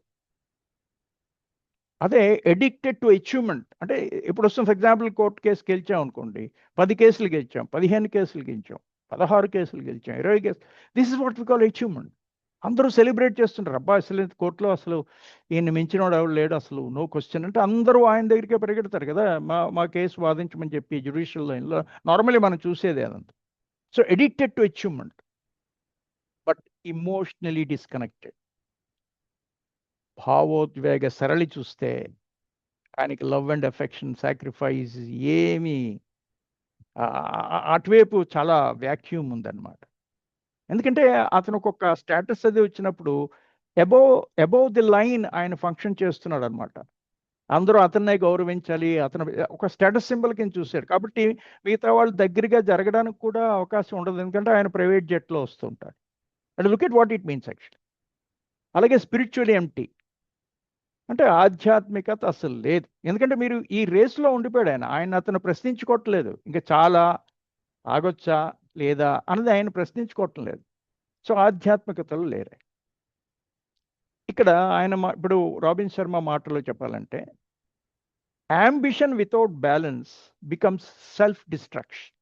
అదే ఎడిక్టెడ్ టు అచీవ్మెంట్. అంటే ఇప్పుడు వస్తుంది, ఫర్ ఎగ్జాంపుల్ కోర్టు కేసు గెలిచాం అనుకోండి, 10 కేసులు గెలిచాం, 15 కేసులు గెలిచాం, 16 కేసులు గెలిచాం, 20 కేసులు. This is what we call achievement. అందరూ సెలబ్రేట్ చేస్తుంటారు, అబ్బా అసలు కోర్టులో అసలు ఈయన మించినోడు ఎవరు లేడు, అసలు నో క్వశ్చన్. అంటే అందరూ ఆయన దగ్గరికే పరిగెడతారు కదా, మా కేసు వాదించమని చెప్పి జ్యుడిషియల్ లైన్లో. నార్మల్లీ మనం చూసేది అదంతా. So addicted to achievement but emotionally disconnected. భావోద్వేగ సరళి చూస్తే ఆయనకి లవ్ అండ్ అఫెక్షన్, సాక్రిఫైస్ ఏమి అటువైపు చాలా వ్యాక్యూమ్ ఉందన్నమాట. ఎందుకంటే అతను ఒక్కొక్క స్టేటస్ అది వచ్చినప్పుడు అబోవ్ ది లైన్ ఆయన ఫంక్షన్ చేస్తున్నాడు అనమాట. అందరూ అతన్నే గౌరవించాలి, అతను ఒక స్టేటస్ సింబల్ కింద చూశారు. కాబట్టి మిగతా వాళ్ళు దగ్గరగా జరగడానికి కూడా అవకాశం ఉండదు, ఎందుకంటే ఆయన ప్రైవేట్ జెట్లో వస్తుంటారు. And look at what it means actually. అలాగే స్పిరిచువల్ ఎంటీ, అంటే ఆధ్యాత్మికత అసలు లేదు. ఎందుకంటే మీరు ఈ రేస్లో ఉండిపోయాడు ఆయన అతను ప్రశ్నించుకోవట్లేదు, ఇంకా చాలా ఆగొచ్చా లేదా అన్నది ఆయన ప్రశ్నించుకోవటం లేదు. సో ఆధ్యాత్మికతలు లేరు. ఇక్కడ ఆయన ఇప్పుడు రాబిన్ శర్మ మాటలో చెప్పాలంటే, ambition without balance becomes self destruction.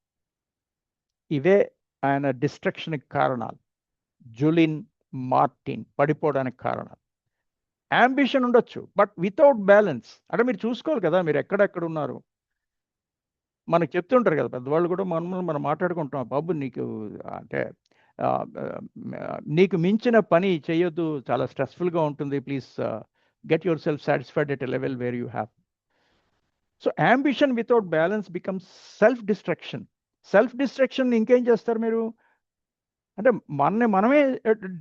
ఇవే ఆయన డిస్ట్రక్షన్కి కారణాలు. జూలియన్ మార్టిన్ పడిపోవడానికి కారణాలు. అంబిషన్ ఉండొచ్చు, బట్ వితౌట్ బ్యాలెన్స్. అంటే మీరు చూసుకోవాలి కదా, మీరు ఎక్కడెక్కడ ఉన్నారు. మనకు చెప్తుంటారు కదా పెద్దవాళ్ళు కూడా, మనం మాట్లాడుకుంటాం, బాబు నీకు అంటే నీకు మించిన పని చేయొద్దు, చాలా స్ట్రెస్ఫుల్గా ఉంటుంది, please get your self satisfied at a level where you have. So ambition without balance becomes self destruction. Self destruction ఇంకేం చేస్తారు మీరు? అంటే మనమే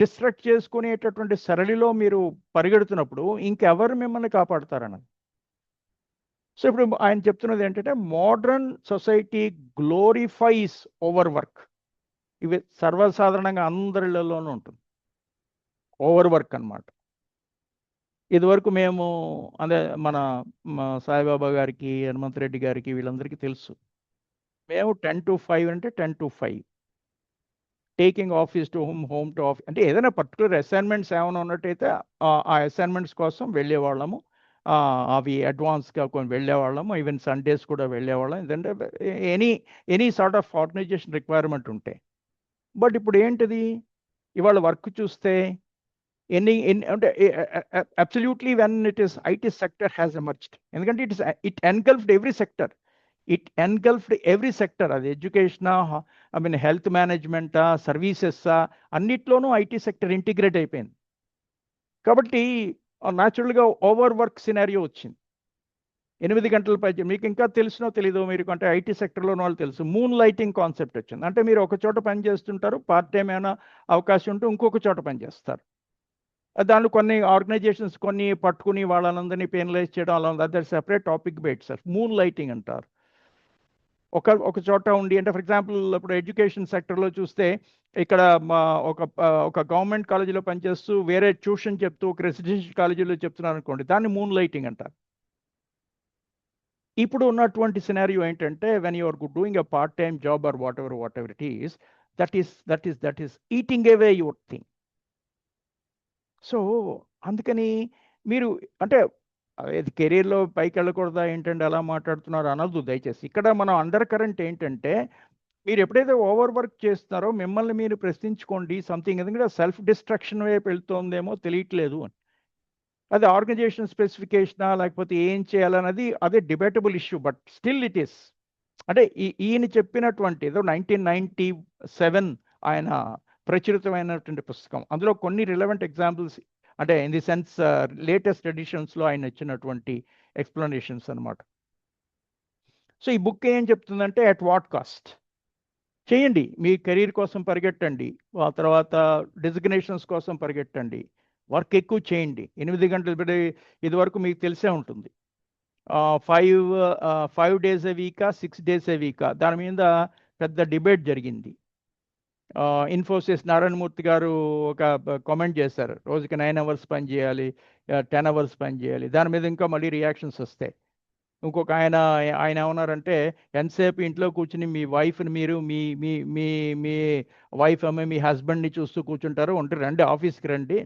డిస్ట్రాక్ట్ చేసుకునేటటువంటి సరళిలో మీరు పరిగెడుతున్నప్పుడు ఇంకెవరు మిమ్మల్ని కాపాడుతారన్నది. సో ఇప్పుడు ఆయన చెప్తున్నది ఏంటంటే, modern society glorifies over work. ఇవి సర్వసాధారణంగా అందరిలోనూ ఉంటుంది, ఓవర్ వర్క్ అన్నమాట. ఇదివరకు మేము అదే మన సాయిబాబా గారికి, హనుమంత్ రెడ్డి గారికి, వీళ్ళందరికీ తెలుసు, మేము 10 to 5 అంటే 10 to 5, taking office to home to office. అంటే ఏదైనా పర్టికులర్ అసైన్మెంట్స్ ఏమైనా ఉన్నట్టయితే ఆ అసైన్మెంట్స్ కోసం వెళ్ళేవాళ్ళము, అవి అడ్వాన్స్గా కొన్ని వెళ్ళేవాళ్ళము, ఈవెన్ సండేస్ కూడా వెళ్ళేవాళ్ళం, ఎందుకంటే any sort of organisation requirement ఉంటే. బట్ ఇప్పుడు ఏంటిది, ఇవాళ వర్క్ చూస్తే అంటే absolutely when it is IT sector has emerged. ఎందుకంటే ఇట్ ఎన్గల్ఫ్డ్ ఎవ్రీ సెక్టర్. అది ఎడ్యుకేషనా, హెల్త్ మేనేజ్మెంటా, సర్వీసెస్సా, అన్నిట్లోనూ ఐటీ సెక్టర్ ఇంటిగ్రేట్ అయిపోయింది. కాబట్టి న్యాచురల్గా ఓవర్ వర్క్ సినారియో వచ్చింది. 8 గంటల పై, మీకు ఇంకా తెలిసినో తెలీదో, మీరు అంటే ఐటీ సెక్టర్లో వాళ్ళు తెలుసు, మూన్ లైటింగ్ కాన్సెప్ట్ వచ్చింది. అంటే మీరు ఒక చోట పని చేస్తుంటారు, పార్ట్ టైం ఏమైనా అవకాశం ఉంటే ఇంకొక చోట పని చేస్తారు. దాంట్లో కొన్ని ఆర్గనైజేషన్స్ కొన్ని పట్టుకుని వాళ్ళందరినీ పెనలైజ్ చేయడం అలా ఉంది. That separate topic by it self. Moon lighting అంటారు. ఒక చోట ఉండి, అంటే ఫర్ ఎగ్జాంపుల్ ఇప్పుడు ఎడ్యుకేషన్ సెక్టర్లో చూస్తే, ఇక్కడ ఒక గవర్నమెంట్ కాలేజీలో పనిచేస్తూ వేరే ట్యూషన్ చెప్తూ ఒక రెసిడెన్షియల్ కాలేజీలో చెప్తున్నారు అనుకోండి, దాన్ని మూన్ లైటింగ్ అంటారు. ఇప్పుడు ఉన్నటువంటి సినారియో ఏంటంటే, when you are doing a part time job or whatever it is, that is eating away your thing. So అందుకని మీరు అంటే కెరీర్లో పైకి వెళ్ళకూడదా ఏంటంటే అలా మాట్లాడుతున్నారు అనద్దు దయచేసి. ఇక్కడ మనం అండర్ కరెంట్ ఏంటంటే, మీరు ఎప్పుడైతే ఓవర్ వర్క్ చేస్తున్నారో మిమ్మల్ని మీరు ప్రశ్నించుకోండి సంథింగ్. ఎందుకంటే సెల్ఫ్ డిస్ట్రక్షన్ వైపు వెళ్తుందేమో తెలియట్లేదు అని. అది ఆర్గనైజేషన్ స్పెసిఫికేషనా లేకపోతే ఏం చేయాలన్నది అదే debatable issue. But still it is, అంటే ఈయన చెప్పినటువంటి ఏదో 1997 ఆయన ప్రచురితమైనటువంటి పుస్తకం, అందులో కొన్ని రిలవెంట్ ఎగ్జాంపుల్స్ అంటే ఇన్ ది సెన్స్ లేటెస్ట్ ఎడిషన్స్లో ఆయన ఇచ్చినటువంటి ఎక్స్ప్లెనేషన్స్ అనమాట. సో ఈ బుక్ ఏం చెప్తుందంటే అట్ వాట్ కాస్ట్ చేయండి, మీ కెరీర్ కోసం పరిగెట్టండి, ఆ తర్వాత డెసిగ్నేషన్స్ కోసం పరిగెట్టండి, వర్క్ ఎక్కువ చేయండి, 8 గంటలు పెట్టి ఇదివరకు మీకు తెలిసే ఉంటుంది 5 డేస్ ఏ వీకా 6 డేస్ ఏ వీకా దాని మీద పెద్ద డిబేట్ జరిగింది. ఇన్ఫోసిస్ నారాయణమూర్తి గారు ఒక కామెంట్ చేశారు, రోజుకి 9 అవర్స్ పని చేయాలి, 10 అవర్స్ పని చేయాలి, దాని మీద ఇంకా మళ్ళీ రియాక్షన్స్ వస్తాయి. ఇంకొక ఆయన ఏమన్నారంటే ఎంతసేపు ఇంట్లో కూర్చుని మీ వైఫ్ని మీరు మీ మీ మీ మీ వైఫ్ అమ్మ మీ హస్బెండ్ని చూస్తూ కూర్చుంటారు, రండి ఆఫీస్కి రండి.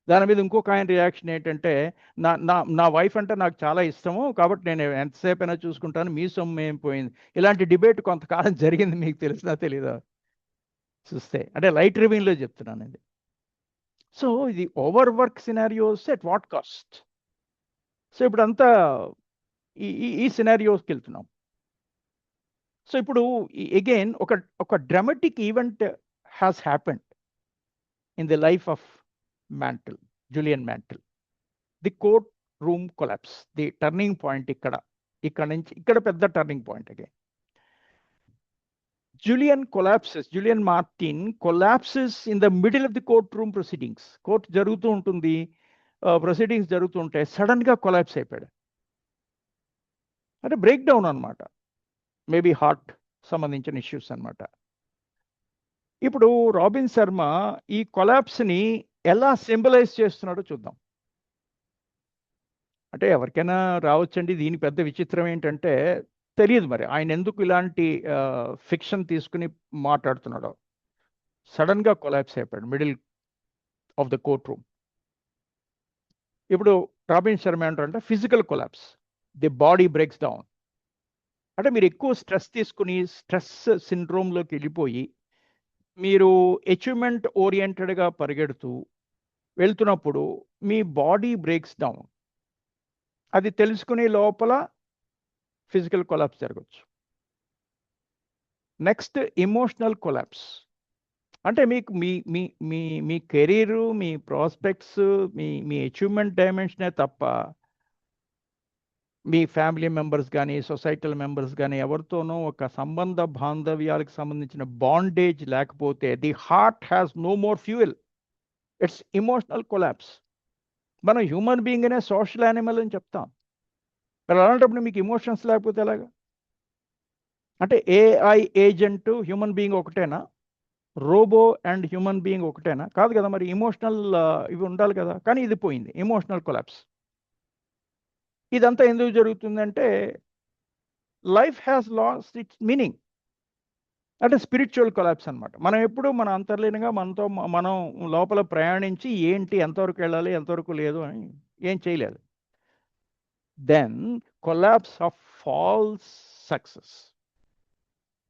దాని మీద ఇంకొక ఆయన రియాక్షన్ ఏంటంటే నా నా నా వైఫ్ అంటే నాకు చాలా ఇష్టము కాబట్టి నేను ఎంతసేపు అయినా చూసుకుంటాను, మీ సొమ్ము ఏం పోయింది. ఇలాంటి డిబేట్ కొంతకాలం జరిగింది, మీకు తెలిసినా తెలీదా చూస్తే, అంటే లైట్ రివ్యూలో చెప్తున్నాను ఇది. సో ఇది over work scenarios at what cost. So ఇప్పుడు అంతా ఈ సినారియోస్కి వెళ్తున్నాం. సో ఇప్పుడు అగైన్ ఒక dramatic event has happened in the life of mantle, Julian mantle. The court room collapse, the turning point ఇక్కడ పెద్ద turning point. Again Julian Martin collapses in the middle of the courtroom proceedings. Court జరుగుతూ ఉంటుంది, proceedings జరుగుతూ ఉంటాయి, సడన్గా collapse అయిపోయాడు. అంటే break down అనమాట, మేబీ హార్ట్ సంబంధించిన ఇష్యూస్ అనమాట. ఇప్పుడు రాబిన్ శర్మ ఈ కొలాప్స్ని ఎలా సింబలైజ్ చేస్తున్నాడో చూద్దాం. అంటే ఎవరికైనా రావచ్చండి, దీని పెద్ద విచిత్రం ఏంటంటే తెలియదు మరి ఆయన ఎందుకు ఇలాంటి ఫిక్షన్ తీసుకుని మాట్లాడుతున్నాడో. సడన్గా కొలాప్స్ అయిపోయాడు middle of the court room. ఇప్పుడు రాబిన్ శర్మ ఏంటంటే physical collapse, the body breaks down. అంటే మీరు ఎక్కువ స్ట్రెస్ తీసుకుని స్ట్రెస్ సిండ్రోమ్లోకి వెళ్ళిపోయి మీరు అచీవ్మెంట్ ఓరియంటెడ్గా పరిగెడుతూ వెళ్తున్నప్పుడు మీ బాడీ బ్రేక్స్ డౌన్. అది తెలుసుకునే లోపల ఫిజికల్ కొలాప్స్ జరగచ్చు. Next emotional collapse. అంటే మీకు మీ మీ మీ మీ కెరీరు, మీ ప్రాస్పెక్ట్స్, మీ అచీవ్మెంట్ డైమెన్షనే తప్ప మీ ఫ్యామిలీ మెంబర్స్ కానీ సొసైటల్ మెంబర్స్ కానీ ఎవరితోనో ఒక సంబంధ బాంధవ్యాలకు సంబంధించిన బాండేజ్ లేకపోతే the heart has no more fuel. It's emotional collapse. మనం హ్యూమన్ బీయింగ్ అనే సోషల్ యానిమల్ అని చెప్తాం, మరి అలాంటప్పుడు మీకు ఎమోషన్స్ లేకపోతే ఎలాగా? అంటే ఏఐ ఏజెంట్ హ్యూమన్ బీయింగ్ ఒకటేనా? రోబో అండ్ హ్యూమన్ బీయింగ్ ఒకటేనా? కాదు కదా, మరి ఎమోషనల్ ఇవి ఉండాలి కదా. కానీ ఇది పోయింది, ఎమోషనల్ కొలాప్స్. ఇదంతా ఎందుకు జరుగుతుందంటే life has lost its meaning. అంటే స్పిరిచువల్ కొలాప్స్ అనమాట. మనం ఎప్పుడు మన అంతర్లీనంగా మనం లోపల ప్రయాణించి ఏంటి ఎంతవరకు వెళ్ళాలి ఎంతవరకు లేదు అని ఏం చేయలేదు. Then collapse of false success.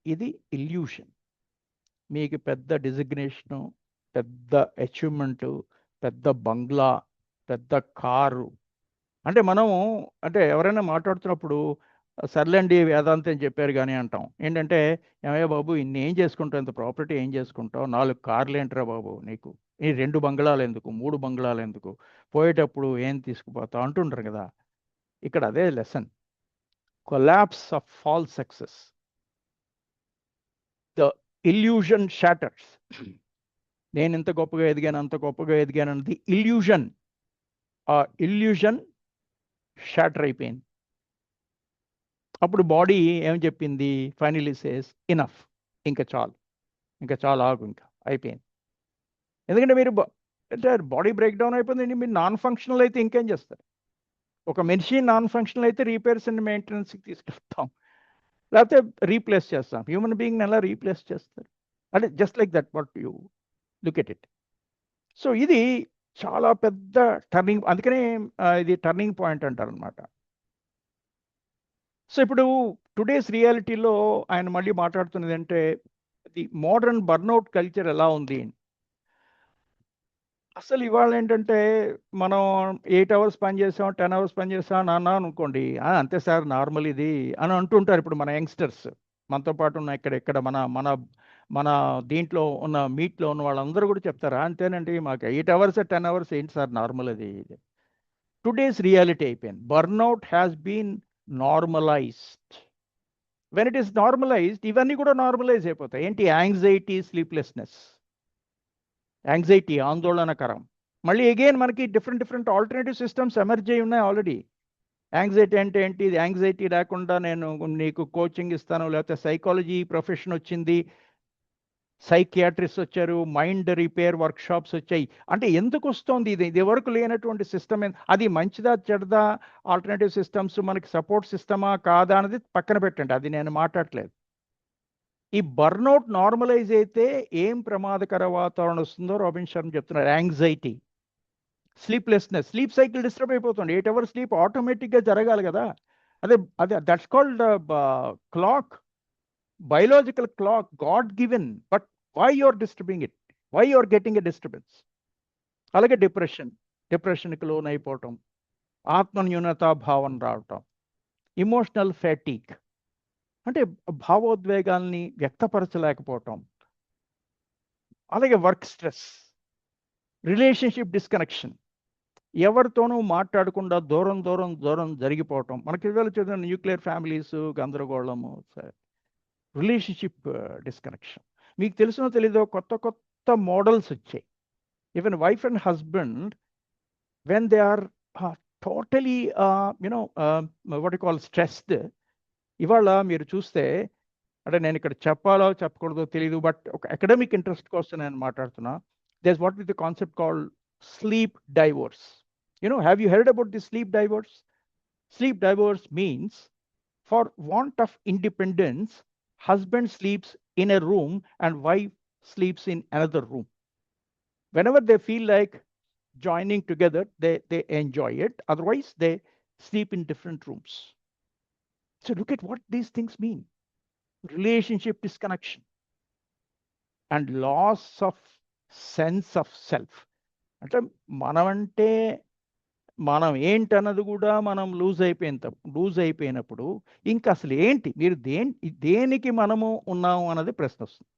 ఇది ఇల్యూషన్. మీకు పెద్ద డిజిగ్నేషను, పెద్ద అచీవ్మెంటు, పెద్ద బంగ్లా, పెద్ద కారు. అంటే మనము అంటే ఎవరైనా మాట్లాడుతున్నప్పుడు సర్లేండి వేదాంతం చెప్పారు కానీ అంటాం. ఏంటంటే ఏమయ్యా బాబు ఇన్ని ఏం చేసుకుంటావు, ఇంత ప్రాపర్టీ ఏం చేసుకుంటావు, 4 కార్లు ఏంట్రా బాబు నీకు, ఈ 2 బంగ్లాలు ఎందుకు, 3 బంగ్లాలు ఎందుకు, పోయేటప్పుడు ఏం తీసుకుపోతావు అంటుంటారు కదా. ఇక్కడ అదే lesson. Collapse of false success. The illusion షాటర్స్. నేను ఇంత గొప్పగా ఎదిగాను అంత గొప్పగా ఎదిగాను అన్నది ఇల్యూషన్. ఆ ఇల్యూషన్ షాటర్ అయిపోయింది. అప్పుడు బాడీ ఏం చెప్పింది, ఫైనలీ సేస్ ఇనఫ్, ఇంకా చాలు ఆగు, ఇంకా అయిపోయింది. ఎందుకంటే మీరు అంటే బాడీ బ్రేక్ డౌన్ అయిపోయింది. మీరు నాన్ ఫంక్షనల్ అయితే ఇంకేం చేస్తారు? ఒక మెషిన్ నాన్ ఫంక్షనల్ అయితే రిపేర్స్ అండ్ మెయింటెనెన్స్కి తీసుకెళ్తాం, లేకపోతే రీప్లేస్ చేస్తాం. హ్యూమన్ బీయింగ్ని ఎలా రీప్లేస్ చేస్తారు? అంటే just like that what you look at it. So ఇది చాలా పెద్ద టర్నింగ్, అందుకనే ఇది టర్నింగ్ పాయింట్ అంటారు అనమాట. సో ఇప్పుడు టుడేస్ రియాలిటీలో ఆయన మళ్ళీ మాట్లాడుతున్నది అంటే ది మోడర్న్ బర్న్అవుట్ కల్చర్ ఎలా ఉంది. అసలు ఇవాళ ఏంటంటే మనం 8 అవర్స్ పని చేసాం, 10 అవర్స్ పని చేసాం నాన్న అనుకోండి, అంతే సార్ నార్మల్ ఇది అని అంటుంటారు ఇప్పుడు మన యంగ్స్టర్స్. మనతో పాటు ఉన్న ఇక్కడ మన మన మన దీంట్లో ఉన్న మీట్లో ఉన్న వాళ్ళందరూ కూడా చెప్తారా అంతేనండి మాకు 8 అవర్స్ 10 అవర్స్ ఏంటి సార్ నార్మల్ అది. టుడేస్ రియాలిటీ అయిపోయింది. Burnout has been normalised. When it is normalised ఇవన్నీ కూడా నార్మలైజ్ అయిపోతాయి. ఏంటి? Anxiety, sleeplessness. యాంగ్జైటీ ఆందోళనకరం. మళ్ళీ అగైన్ మనకి డిఫరెంట్ ఆల్టర్నేటివ్ సిస్టమ్స్ ఎమర్జ్ అయి ఉన్నాయి ఆల్రెడీ. యాంగ్జైటీ అంటే ఏంటి? ఇది యాంగ్జైటీ లేకుండా నేను నీకు కోచింగ్ ఇస్తాను, లేకపోతే సైకాలజీ ప్రొఫెషన్ వచ్చింది, సైకియాట్రిస్ట్ వచ్చారు, మైండ్ రిపేర్ వర్క్షాప్స్ వచ్చాయి. అంటే ఎందుకు వస్తుంది ఇది వరకు లేనటువంటి సిస్టమ్? అది మంచిదా చెడ్దా? ఆల్టర్నేటివ్ సిస్టమ్స్ మనకి సపోర్ట్ సిస్టమా కాదా అనేది పక్కన పెట్టండి, అది నేను మాట్లాడట్లేదు. ఈ బర్న్అవుట్ నార్మలైజ్ అయితే ఏం ప్రమాదకర వాతావరణం వస్తుందో రాబిన్ శర్మ చెప్తున్నారు. Anxiety, sleeplessness, sleep cycle disturb అయిపోతుంది. 8 అవర్స్ స్లీప్ ఆటోమేటిక్గా జరగాలి కదా. అదే అదే that's called clock, biological clock, god given. But why you are disturbing it? Why you are getting a disturbance? అలాగే డిప్రెషన్కి లోన్ అయిపోవటం, ఆత్మన్యూనతా భావన రావటం, ఇమోషనల్ ఫ్యాటిక్ అంటే భావోద్వేగాల్ని వ్యక్తపరచలేకపోవటం, అలాగే వర్క్ స్ట్రెస్, రిలేషన్షిప్ డిస్కనెక్షన్, ఎవరితోనూ మాట్లాడకుండా దూరం జరిగిపోవటం. మనకి ఇవాళ చదివిన న్యూక్లియర్ ఫ్యామిలీస్, గందరగోళము, రిలేషన్షిప్ డిస్కనెక్షన్. మీకు తెలిసినో తెలీదో కొత్త మోడల్స్ వచ్చాయి. Even wife and husband when they are totally what you call stressed. ఇవాళ మీరు చూస్తే, అంటే నేను ఇక్కడ చెప్పాలో చెప్పకూడదో తెలియదు, బట్ ఒక అకాడమిక్ ఇంట్రెస్ట్ కోసం నేను మాట్లాడుతున్నా. There is what is the concept called sleep divorce. Have you heard about the sleep divorce? Sleep divorce means, for want of independence, husband sleeps in a room and wife sleeps in another room. Whenever they feel like joining together, they enjoy it. Otherwise, they sleep in different rooms. So look at what these things mean. Relationship disconnection and loss of sense of self. అంటే మనం ఏంటన్నది కూడా మనం loose అయిపోయినప్పుడు ఇంకా అసలు ఏంటి, మీరు దేనికి మనము ఉన్నాము అన్నది ప్రశ్న వస్తుంది.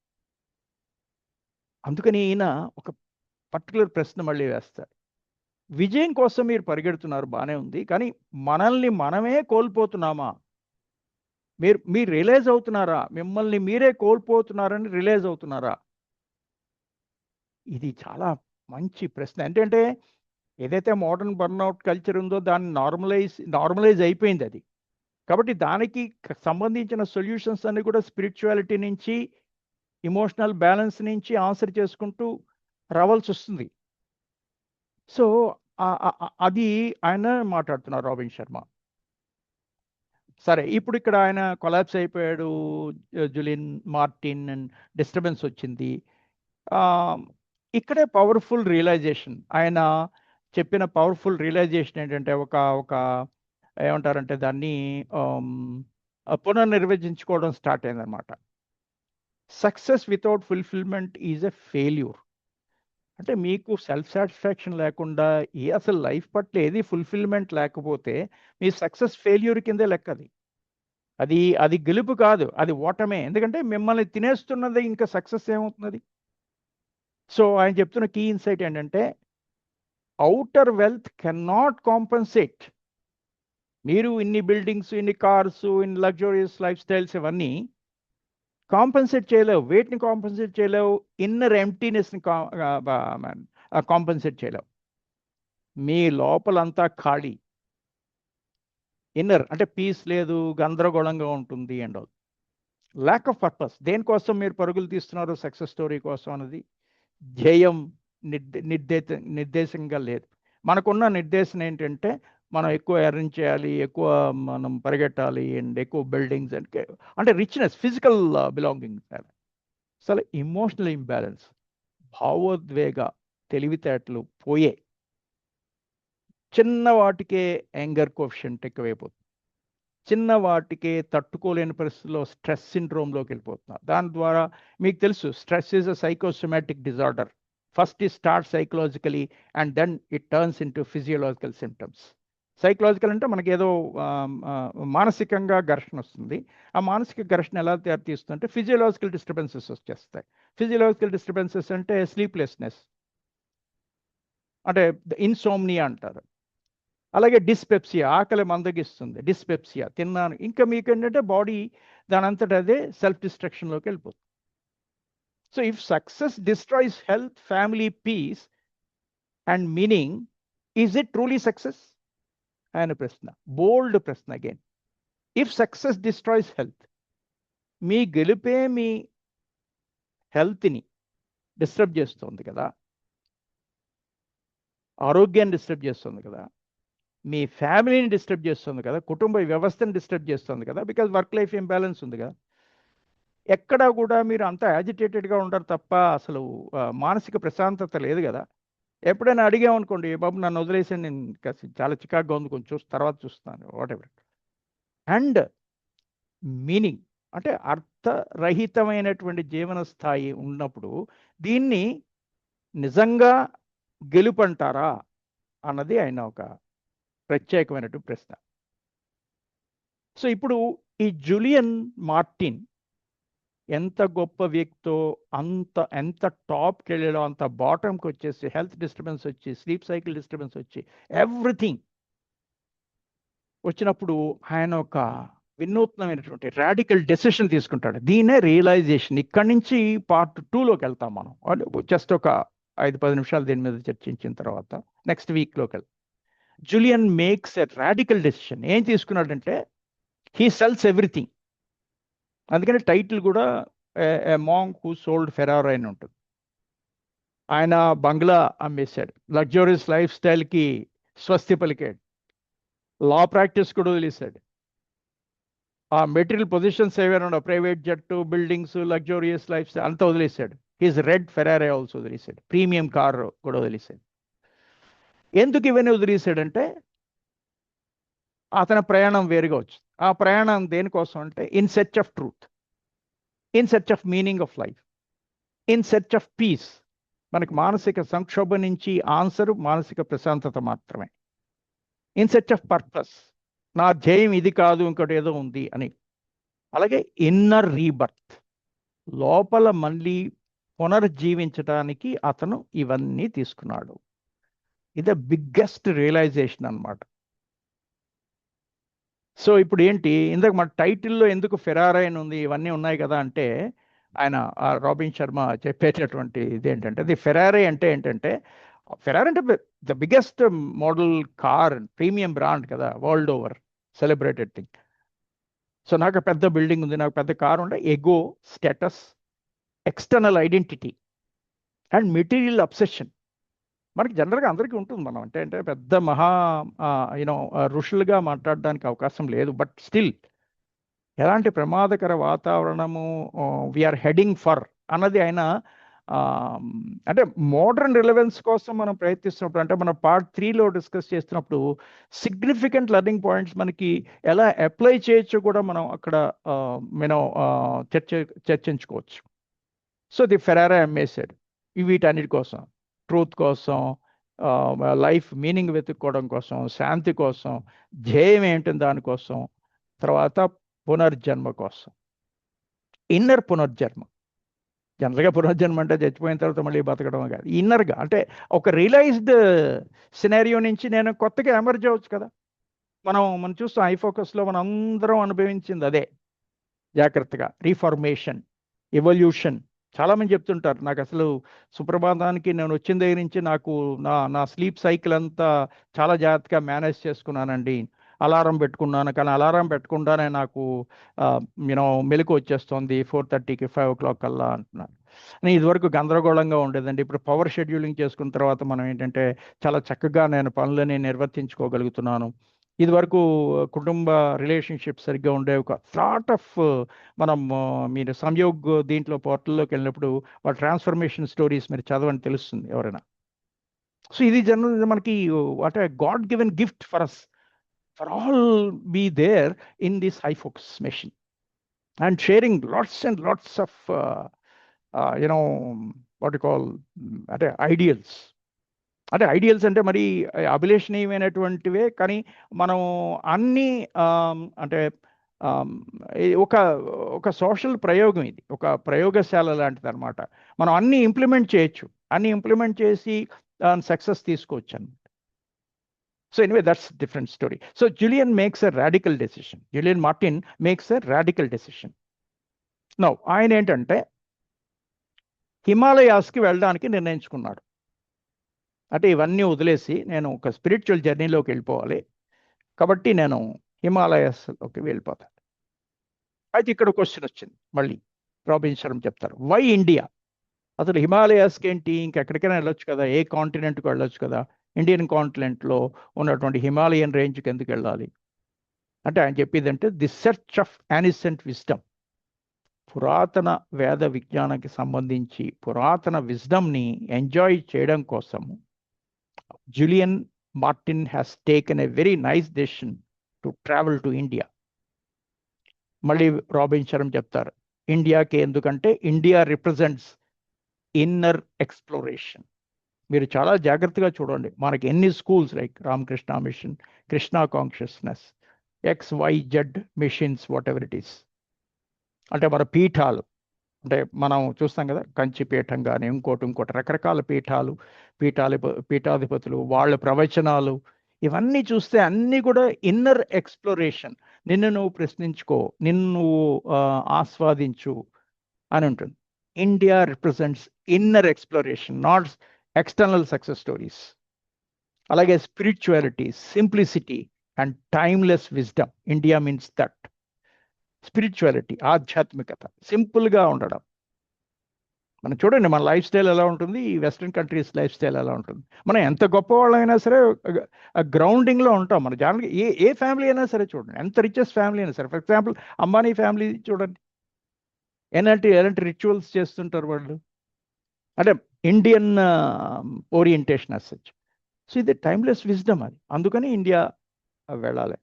అందుకని ఈయన ఒక పర్టికులర్ ప్రశ్న మళ్ళీ వేస్తారు. విజయం కోసం మీరు పరిగెడుతున్నారు, బాగానే ఉంది, కానీ మనల్ని మనమే కోల్పోతున్నామా? మీరు రియలైజ్ అవుతున్నారా? మిమ్మల్ని మీరే కోల్పోతున్నారని రియలైజ్ అవుతున్నారా? ఇది చాలా మంచి ప్రశ్న. ఏంటంటే ఏదైతే మోడర్న్ బర్న్అవుట్ కల్చర్ ఉందో దాన్ని నార్మలైజ్ అయిపోయింది అది. కాబట్టి దానికి సంబంధించిన సొల్యూషన్స్ అన్ని కూడా స్పిరిచువాలిటీ నుంచి, ఇమోషనల్ బ్యాలెన్స్ నుంచి ఆన్సర్ చేసుకుంటూ రావాల్సి వస్తుంది. సో అది ఆయన మాట్లాడుతున్నారు రాబిన్ శర్మ. సరే, ఇప్పుడు ఇక్కడ ఆయన కొలాప్స్ అయిపోయాడు, జులిన్ మార్టిన్, అండ్ డిస్టర్బెన్స్ వచ్చింది. ఇక్కడే పవర్ఫుల్ రియలైజేషన్, ఆయన చెప్పిన పవర్ఫుల్ రియలైజేషన్ ఏంటంటే, ఒక ఏమంటారంటే దాన్ని పునర్నిర్వచించుకోవడం స్టార్ట్ అయిందనమాట. Success without fulfilment is a failure. అంటే మీకు సెల్ఫ్ సాటిస్ఫాక్షన్ లేకుండా, అసలు లైఫ్ పట్ల ఏది ఫుల్ఫిల్మెంట్ లేకపోతే మీ సక్సెస్ ఫెయిల్యూర్ కిందే లెక్క. అది గెలుపు కాదు, అది ఓటమే. ఎందుకంటే మిమ్మల్ని తినేస్తున్నది, ఇంకా సక్సెస్ ఏమవుతున్నది? సో ఆయన చెప్తున్న కీ ఇన్సైట్ ఏంటంటే, outer wealth can not compensate. మీరు ఇన్ని బిల్డింగ్స్, ఇన్ని కార్స్, ఇన్ని లగ్జూరియస్ లైఫ్ స్టైల్స్ ఇవన్నీ కాంపన్సేట్ చేయలేవు. వేటిని కాంపన్సేట్ చేయలేవు? ఇన్నర్ ఎంప్టీనెస్ని కాంపన్సేట్ చేయలేవు. మీ లోపలంతా ఖాళీ. ఇన్నర్ అంటే పీస్ లేదు, గందరగోళంగా ఉంటుంది. And all lack of purpose. దేనికోసం మీరు పరుగులు తీస్తున్నారు? సక్సెస్ స్టోరీ కోసం అన్నది ధ్యేయం నిర్దేశంగా లేదు. మనకున్న నిర్దేశం ఏంటంటే, మనం ఎక్కువ ఎర్న్ చేయాలి, ఎక్కువ మనం పరిగెట్టాలి, అండ్ ఎక్కువ బిల్డింగ్స్, అంటే రిచ్నెస్, ఫిజికల్ బిలాంగింగ్స్. అసలు ఇమోషనల్ ఇంబ్యాలెన్స్, భావోద్వేగ తెలివితేటలు పోయే. చిన్న వాటికే యాంగర్ కోఎఫిషియంట్ ఎక్కువైపోతుంది. చిన్న వాటికే తట్టుకోలేని పరిస్థితుల్లో స్ట్రెస్ సిండ్రోమ్లోకి వెళ్ళిపోతున్నారు. దాని ద్వారా మీకు తెలుసు, stress is a psychosomatic disorder. First it start psychologically and then it turns into physiological symptoms. Psychological అంటే మనకి ఏదో మానసికంగా ఘర్షణ వస్తుంది. ఆ మానసిక ఘర్షణ ఎలా తీస్తుందంటే ఫిజియోలాజికల్ డిస్టర్బెన్సెస్ వచ్చేస్తాయి. ఫిజియోలాజికల్ డిస్టర్బెన్సెస్ అంటే స్లీప్లెస్నెస్, అంటే ఇన్సోమ్నియా అంటారు. అలాగే డిస్పెప్సియా, ఆకలి మందగిస్తుంది, డిస్పెప్సియా, తిన్నాను. ఇంకా మీకు ఏంటంటే బాడీ దాని అంతటా అదే సెల్ఫ్ డిస్ట్రక్షన్లోకి వెళ్ళిపోతుంది. So if success destroys health, family, peace and meaning, is it truly success ఆయన ప్రశ్న, బోల్డ్ ప్రశ్న again. If success destroys health, మీ గెలుపే మీ హెల్త్ని డిస్టర్బ్ చేస్తుంది కదా, ఆరోగ్యాన్ని డిస్టర్బ్ చేస్తుంది కదా, మీ ఫ్యామిలీని డిస్టర్బ్ చేస్తుంది కదా, కుటుంబ వ్యవస్థను డిస్టర్బ్ చేస్తుంది కదా, బికాజ్ వర్క్ లైఫ్ ఇంబ్యాలెన్స్ ఉంది కదా. ఎక్కడా కూడా మీరు అంత యాజిటేటెడ్గా ఉండరు తప్ప అసలు మానసిక ప్రశాంతత లేదు కదా. ఎప్పుడైనా అడిగామనుకోండి, బాబు నన్ను వదిలేసి నేను చాలా చికాగ్గా ఉంది, కొంచెం తర్వాత చూస్తాను, వాట్ ఎవర్. అండ్ మీనింగ్ అంటే అర్థరహితమైనటువంటి జీవన స్థాయి ఉన్నప్పుడు దీన్ని నిజంగా గెలుపంటారా అన్నది ఆయన ఒక ప్రత్యేకమైనటువంటి ప్రశ్న. సో ఇప్పుడు ఈ జూలియన్ మార్టిన్ ఎంత గొప్ప వ్యక్తో, ఎంత టాప్కి వెళ్ళాడో అంత బాటంకి వచ్చేసి హెల్త్ డిస్టర్బెన్స్ వచ్చి, స్లీప్ సైకిల్ డిస్టర్బెన్స్ వచ్చి, ఎవ్రీథింగ్ వచ్చినప్పుడు ఆయన ఒక వినూత్నమైనటువంటి రాడికల్ డెసిషన్ తీసుకుంటాడు. దీనే రియలైజేషన్. ఇక్కడి నుంచి పార్ట్ 2లోకి వెళ్తాం మనం. జస్ట్ ఒక 5-10 నిమిషాలు దీని మీద చర్చించిన తర్వాత నెక్స్ట్ వీక్లోకి వెళ్తాం. Julian makes a radical decision. ఏం తీసుకున్నాడంటే హీ సెల్స్ ఎవ్రీథింగ్. అందుకని టైటిల్ కూడా ఏ మాంక్ హూ సోల్డ్ ఫెరారీ అని ఉంటుంది. ఆయన బంగ్లా అమ్మేశాడు, లగ్జూరియస్ లైఫ్ స్టైల్కి స్వస్తి పలికాడు, లా ప్రాక్టీస్ కూడా వదిలేశాడు, ఆ మెటీరియల్ పొజిషన్స్ ఏవైనా ప్రైవేట్ జట్టు, బిల్డింగ్స్, లగ్జూరియస్ లైఫ్ స్టైల్ అంతా వదిలేశాడు. హీస్ రెడ్ ఫెరారీ ఆల్సో వదిలేశాడు, ప్రీమియం కార్ కూడా వదిలేశాడు. ఎందుకు ఇవన్నీ వదిలేశాడంటే అతని ప్రయాణం వేరుగా వచ్చింది. ఆ ప్రయాణం దేనికోసం అంటే in search of truth, in search of meaning of life, in search of piece. మనకి మానసిక సంక్షోభం నుంచి ఆన్సర్ మానసిక ప్రశాంతత మాత్రమే. ఇన్ సెర్చ్ ఆఫ్ పర్పస్, నా ధ్యేయం ఇది కాదు ఇంకోటి ఏదో ఉంది అని. అలాగే ఇన్నర్ రీబర్త్, లోపల మళ్ళీ పునర్జీవించడానికి అతను ఇవన్నీ తీసుకున్నాడు. ఇది బిగ్గెస్ట్ రియలైజేషన్ అన్నమాట. సో ఇప్పుడు ఏంటి, ఇందాక మన టైటిల్లో ఎందుకు ఫెరారీ అని ఉంది, ఇవన్నీ ఉన్నాయి కదా అంటే ఆయన రాబిన్ శర్మ చెప్పేటటువంటి ఇదేంటంటే, ది ఫెరారీ అంటే ఏంటంటే, ఫెరారీ అంటే the biggest model car, premium brand కదా, world over celebrated thing. So నాకు పెద్ద బిల్డింగ్ ఉంది, నాకు పెద్ద కార్ ఉండే, ego, status, external identity and material obsession మనకి జనరల్గా అందరికీ ఉంటుంది. మనం అంటే పెద్ద మహా ఋషులుగా మాట్లాడడానికి అవకాశం లేదు. బట్ స్టిల్ ఎలాంటి ప్రమాదకర వాతావరణము వీఆర్ హెడింగ్ ఫర్ అన్నది ఆయన అంటే మోడర్న్ రిలవెన్స్ కోసం మనం ప్రయత్నిస్తున్నప్పుడు, అంటే మనం పార్ట్ 3లో డిస్కస్ చేస్తున్నప్పుడు సిగ్నిఫికెంట్ లెర్నింగ్ పాయింట్స్ మనకి ఎలా అప్లై చేయొచ్చు కూడా మనం అక్కడ చర్చించుకోవచ్చు. సో ది ఫెరారీ అమ్మేశాడు వీటన్నిటి కోసం, ట్రూత్ కోసం, లైఫ్ మీనింగ్ వెతుక్కోవడం కోసం, శాంతి కోసం, ధ్యేయం ఏంటి దానికోసం, తర్వాత పునర్జన్మ కోసం. ఇన్నర్ పునర్జన్మ, జనరల్గా పునర్జన్మ అంటే చచ్చిపోయిన తర్వాత మళ్ళీ బతకడం కాదు. ఇన్నర్గా అంటే ఒక రియలైజ్డ్ సినారియో నుంచి నేను కొత్తగా ఎమర్జ్ అవ్వచ్చు కదా. మనం చూస్తాం ఐఫోకస్లో మనం అందరం అనుభవించింది అదే. జాగ్రత్తగా రీఫార్మేషన్, ఎవల్యూషన్. చాలామంది చెప్తుంటారు, నాకు అసలు సుప్రభాతానికి నేను వచ్చిన దగ్గర నుంచి నాకు నా స్లీప్ సైకిల్ అంతా చాలా జాగ్రత్తగా మేనేజ్ చేసుకున్నానండి. అలారం పెట్టుకున్నాను, కానీ అలారం పెట్టకుండానే నాకు మెలకు వచ్చేస్తుంది 4:30కి 5 o'clock కల్లా అంటున్నాను. ఇదివరకు గందరగోళంగా ఉండేదండి. ఇప్పుడు పవర్ షెడ్యూలింగ్ చేసుకున్న తర్వాత మనం ఏంటంటే చాలా చక్కగా నేను పనులని నిర్వర్తించుకోగలుగుతున్నాను. ఇదివరకు కుటుంబ రిలేషన్షిప్ సరిగ్గా ఉండే ఒక లాట్ ఆఫ్ మనం మీరు సంయోగ్ దీంట్లో పోర్టల్లోకి వెళ్ళినప్పుడు వాళ్ళ ట్రాన్స్ఫర్మేషన్ స్టోరీస్ మీరు చదవని తెలుస్తుంది ఎవరైనా. సో ఇది జనరల్ మనకి what a god given gift for us, for all be there in this high focus machine and sharing lots and lots of what you call అంటే ఐడియల్స్. అంటే ఐడియల్స్ అంటే మరి అభిలషణీయమైనటువంటివే, కానీ మనం అన్ని అంటే ఒక ఒక సోషల్ ప్రయోగం, ఇది ఒక ప్రయోగశాల లాంటిది అనమాట. మనం అన్ని ఇంప్లిమెంట్ చేయొచ్చు, అన్ని ఇంప్లిమెంట్ చేసి సక్సెస్ తీసుకోవచ్చు అనమాట. So anyway that's different story. So Julian makes a radical decision, Julian Martin makes a radical decision. Now ఆయన ఏంటంటే హిమాలయాస్కి వెళ్ళడానికి నిర్ణయించుకున్నాడు. అంటే ఇవన్నీ వదిలేసి నేను ఒక స్పిరిచువల్ జర్నీలోకి వెళ్ళిపోవాలి, కాబట్టి నేను హిమాలయాస్లోకి వెళ్ళిపోతాను. అయితే ఇక్కడ క్వశ్చన్ వచ్చింది, మళ్ళీ రాబిన్ శర్మ చెప్తారు, వై ఇండియా? అసలు హిమాలయాస్కి ఏంటి, ఇంకెక్కడికైనా వెళ్ళొచ్చు కదా, ఏ కాంటినెంట్కి వెళ్ళొచ్చు కదా, ఇండియన్ కాంటినెంట్లో ఉన్నటువంటి హిమాలయన్ రేంజ్కి ఎందుకు వెళ్ళాలి అంటే ఆయన చెప్పేది అంటే ది సెర్చ్ ఆఫ్ యానిసెంట్ విజ్డమ్. పురాతన వేద విజ్ఞానానికి సంబంధించి పురాతన విజ్డమ్ని ఎంజాయ్ చేయడం కోసం Julian Martin has taken a very nice decision to travel to India. మళ్ళీ రాబిన్ శర్మ చెప్తారు, ఇండియాకి ఎందుకంటే ఇండియా రిప్రజెంట్స్ ఇన్నర్ ఎక్స్ప్లోరేషన్. మీరు చాలా జాగ్రత్తగా చూడండి, మనకి ఎన్ని schools like Ramakrishna Mission, Krishna consciousness, XYZ missions, whatever it is, అంటే మన పీఠాలు, అంటే మనం చూస్తాం కదా కంచి పీఠం కానీ ఇంకోటి రకరకాల పీఠాధిపతులు, వాళ్ళ ప్రవచనాలు, ఇవన్నీ చూస్తే అన్నీ కూడా ఇన్నర్ ఎక్స్ప్లోరేషన్. నిన్ను నువ్వు ప్రశ్నించుకో, నిన్ను నువ్వు ఆస్వాదించు అని ఉంటుంది. India represents inner exploration, not external success stories. అలాగే spirituality, simplicity and timeless wisdom. India means that. Spirituality, ఆధ్యాత్మికత, సింపుల్గా ఉండడం. మనం చూడండి మన లైఫ్ స్టైల్ ఎలా ఉంటుంది, ఈ వెస్ట్రన్ కంట్రీస్ లైఫ్ స్టైల్ ఎలా ఉంటుంది. మనం ఎంత గొప్పవాళ్ళైనా సరే గ్రౌండింగ్లో ఉంటాం. మన జనరల్గా ఏ ఫ్యామిలీ అయినా సరే చూడండి, ఎంత రిచెస్ట్ ఫ్యామిలీ అయినా సరే, ఫర్ ఎగ్జాంపుల్ అంబానీ ఫ్యామిలీ చూడండి, ఎలాంటి రిచువల్స్ చేస్తుంటారు వాళ్ళు, అంటే Indian orientation as such. So ఇది టైమ్లెస్ విజ్డమ్ అది, అందుకని ఇండియా వెళ్ళాలి.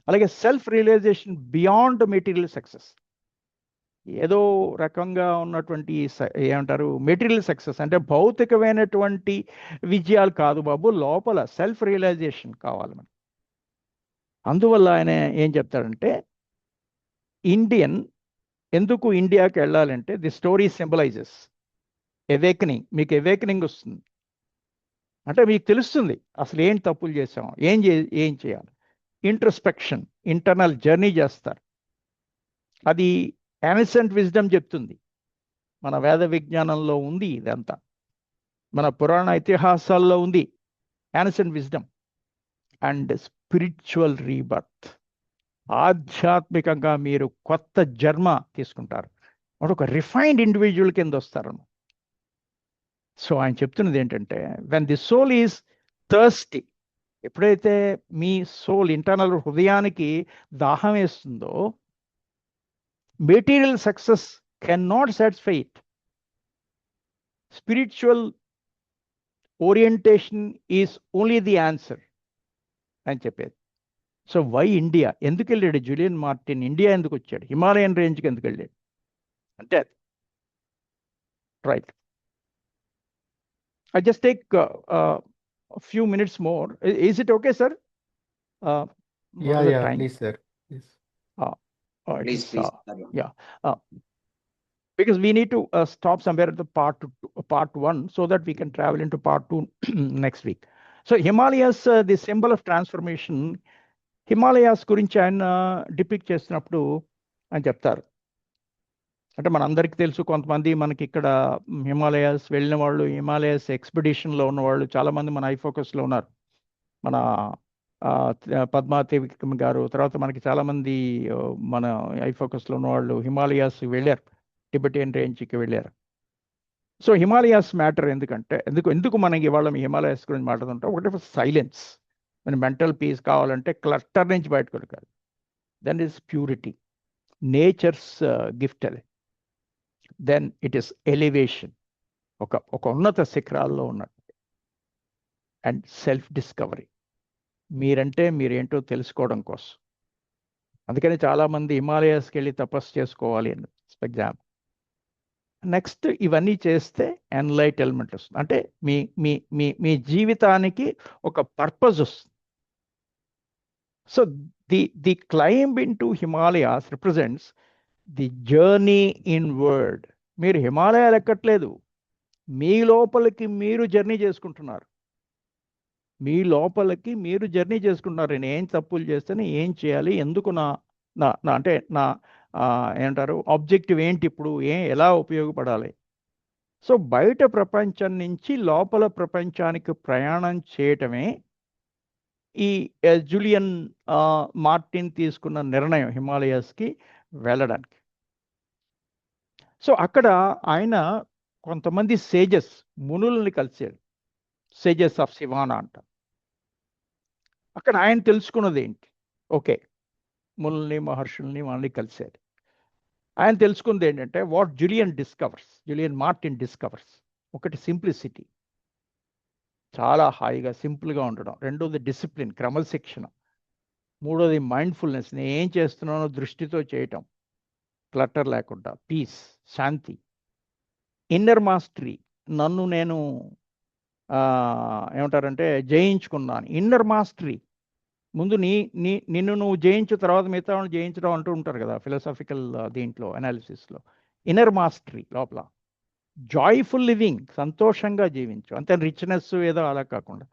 అలాగే self realisation beyond material success. ఏదో రకంగా ఉన్నటువంటి ఏమంటారు మెటీరియల్ సక్సెస్ అంటే భౌతికమైనటువంటి విజయాలు కాదు బాబు, లోపల సెల్ఫ్ రియలైజేషన్ కావాలి మనకి. అందువల్ల ఆయన ఏం చెప్తాడంటే ఎందుకు ఇండియాకి వెళ్ళాలంటే ది స్టోరీ సింబలైజెస్ అవేకనింగ్. మీకు అవేకనింగ్ వస్తుంది అంటే మీకు తెలుస్తుంది అసలు ఏం తప్పులు చేసాం, ఏం చేయాలి. ఇంట్రోస్పెక్షన్, ఇంటర్నల్ జర్నీ చేస్తారు. అది యానిసెంట్ విజ్డమ్ చెప్తుంది. మన వేద విజ్ఞానంలో ఉంది ఇదంతా, మన పురాణ ఇతిహాసాల్లో ఉంది యానిసెంట్ విజ్డమ్. అండ్ స్పిరిచువల్ రీబర్త్, ఆధ్యాత్మికంగా మీరు కొత్త జన్మ తీసుకుంటారు, ఒక రిఫైన్డ్ ఇండివిజువల్ కింద వస్తారు. సో ఆయన చెప్తున్నది ఏంటంటే when the soul is thirsty, ఎప్పుడైతే మీ సోల్ ఇంటర్నల్ హృదయానికి దాహం వేస్తుందో, material success can not satisfy it. Spiritual orientation is only the answer అని చెప్పేది. So why India? ఎందుకు వెళ్ళాడు జూలియన్ మార్టిన్? ఇండియా ఎందుకు వచ్చాడు? హిమాలయన్ రేంజ్కి ఎందుకు వెళ్ళాడు అంటే right. I just take a few minutes more. Is it okay, sir? Yeah, please, sir. Please. Please. Yeah. Because we need to stop somewhere at the part 1 so that we can travel into part 2 next week. So Himalayas, the symbol of transformation. Himalayas గురించి ఆయన depict చేసినప్పుడు అని చెప్తారు. అంటే మనందరికీ తెలుసు, కొంతమంది మనకి ఇక్కడ హిమాలయాస్ వెళ్ళిన వాళ్ళు, హిమాలయాస్ ఎక్స్పిడిషన్లో ఉన్నవాళ్ళు చాలామంది మన ఐఫోకస్లో ఉన్నారు. మన పద్మావతి గారు, తర్వాత మనకి చాలామంది మన ఐఫోకస్లో ఉన్నవాళ్ళు హిమాలయాస్ వెళ్ళారు, టిబెటియన్ రేంజ్కి వెళ్ళారు. సో హిమాలయాస్ మ్యాటర్ ఎందుకు మనకి ఇవాళ హిమాలయాస్ గురించి మాట్లాడుతుంటాం. ఒకటి సైలెన్స్, మన మెంటల్ పీస్ కావాలంటే క్లటర్ నుంచి బయటకు వెళ్ళాలి. Then is purity, nature's gift అది. దెన్ ఇట్ ఈస్ ఎలివేషన్, ఒక ఉన్నత శిఖరాల్లో ఉన్నట్టు. అండ్ సెల్ఫ్ డిస్కవరీ, మీరేంటో తెలుసుకోవడం కోసం. అందుకని చాలామంది హిమాలయాస్కి వెళ్ళి తపస్సు చేసుకోవాలి అని ఎగ్జాంపుల్. నెక్స్ట్ ఇవన్నీ చేస్తే ఎన్లైటల్మెంట్ వస్తుంది. అంటే మీ మీ మీ మీ జీవితానికి ఒక పర్పస్ వస్తుంది. So the climb in to Himalayas represents the journey inward. మీరు హిమాలయాలు ఎక్కట్లేదు, మీ లోపలికి మీరు జర్నీ చేసుకుంటున్నారు. మీ లోపలికి మీరు జర్నీ చేసుకుంటున్నారు. నేను ఏం తప్పులు చేస్తేనే ఏం చేయాలి, ఎందుకు నా నా నా అంటే నా ఏమంటారు ఆబ్జెక్టివ్ ఏంటి, ఇప్పుడు ఎలా ఉపయోగపడాలి. సో బయట ప్రపంచం నుంచి లోపల ప్రపంచానికి ప్రయాణం చేయటమే ఈ జూలియన్ మార్టిన్ తీసుకున్న నిర్ణయం హిమాలయస్కి వెళ్ళడానికి. సో అక్కడ ఆయన కొంతమంది సేజెస్, మునుల్ని కలిశాడు. సేజెస్ ఆఫ్ సివానా అంట. అక్కడ ఆయన తెలుసుకున్నది ఏంటి? ఓకే, మునుల్ని మహర్షుల్ని వాళ్ళని కలిశాడు. ఆయన తెలుసుకుంది ఏంటంటే వాట్ జూలియన్ మార్టిన్ డిస్కవర్స్. ఒకటి సింప్లిసిటీ, చాలా హాయిగా సింపుల్గా ఉండడం. రెండోది డిసిప్లిన్, క్రమశిక్షణ. మూడోది మైండ్ఫుల్నెస్, నేను ఏం చేస్తున్నానో దృష్టితో చేయటం, క్లటర్ లేకుండా, పీస్, శాంతి. ఇన్నర్ మాస్టరీ, నన్ను నేను ఏమంటారంటే జయించుకున్నాను. ఇన్నర్ మాస్టరీ, ముందు నిన్ను నువ్వు జయించు, తర్వాత మిగతా వాళ్ళని జయించడం అంటూ ఉంటారు కదా ఫిలాసఫికల్ దీంట్లో అనాలిసిస్లో. ఇన్నర్ మాస్టరీ లోపల. జాయ్ఫుల్ లివింగ్, సంతోషంగా జీవించు, అంతే రిచ్నెస్ ఏదో అలా కాకుండా.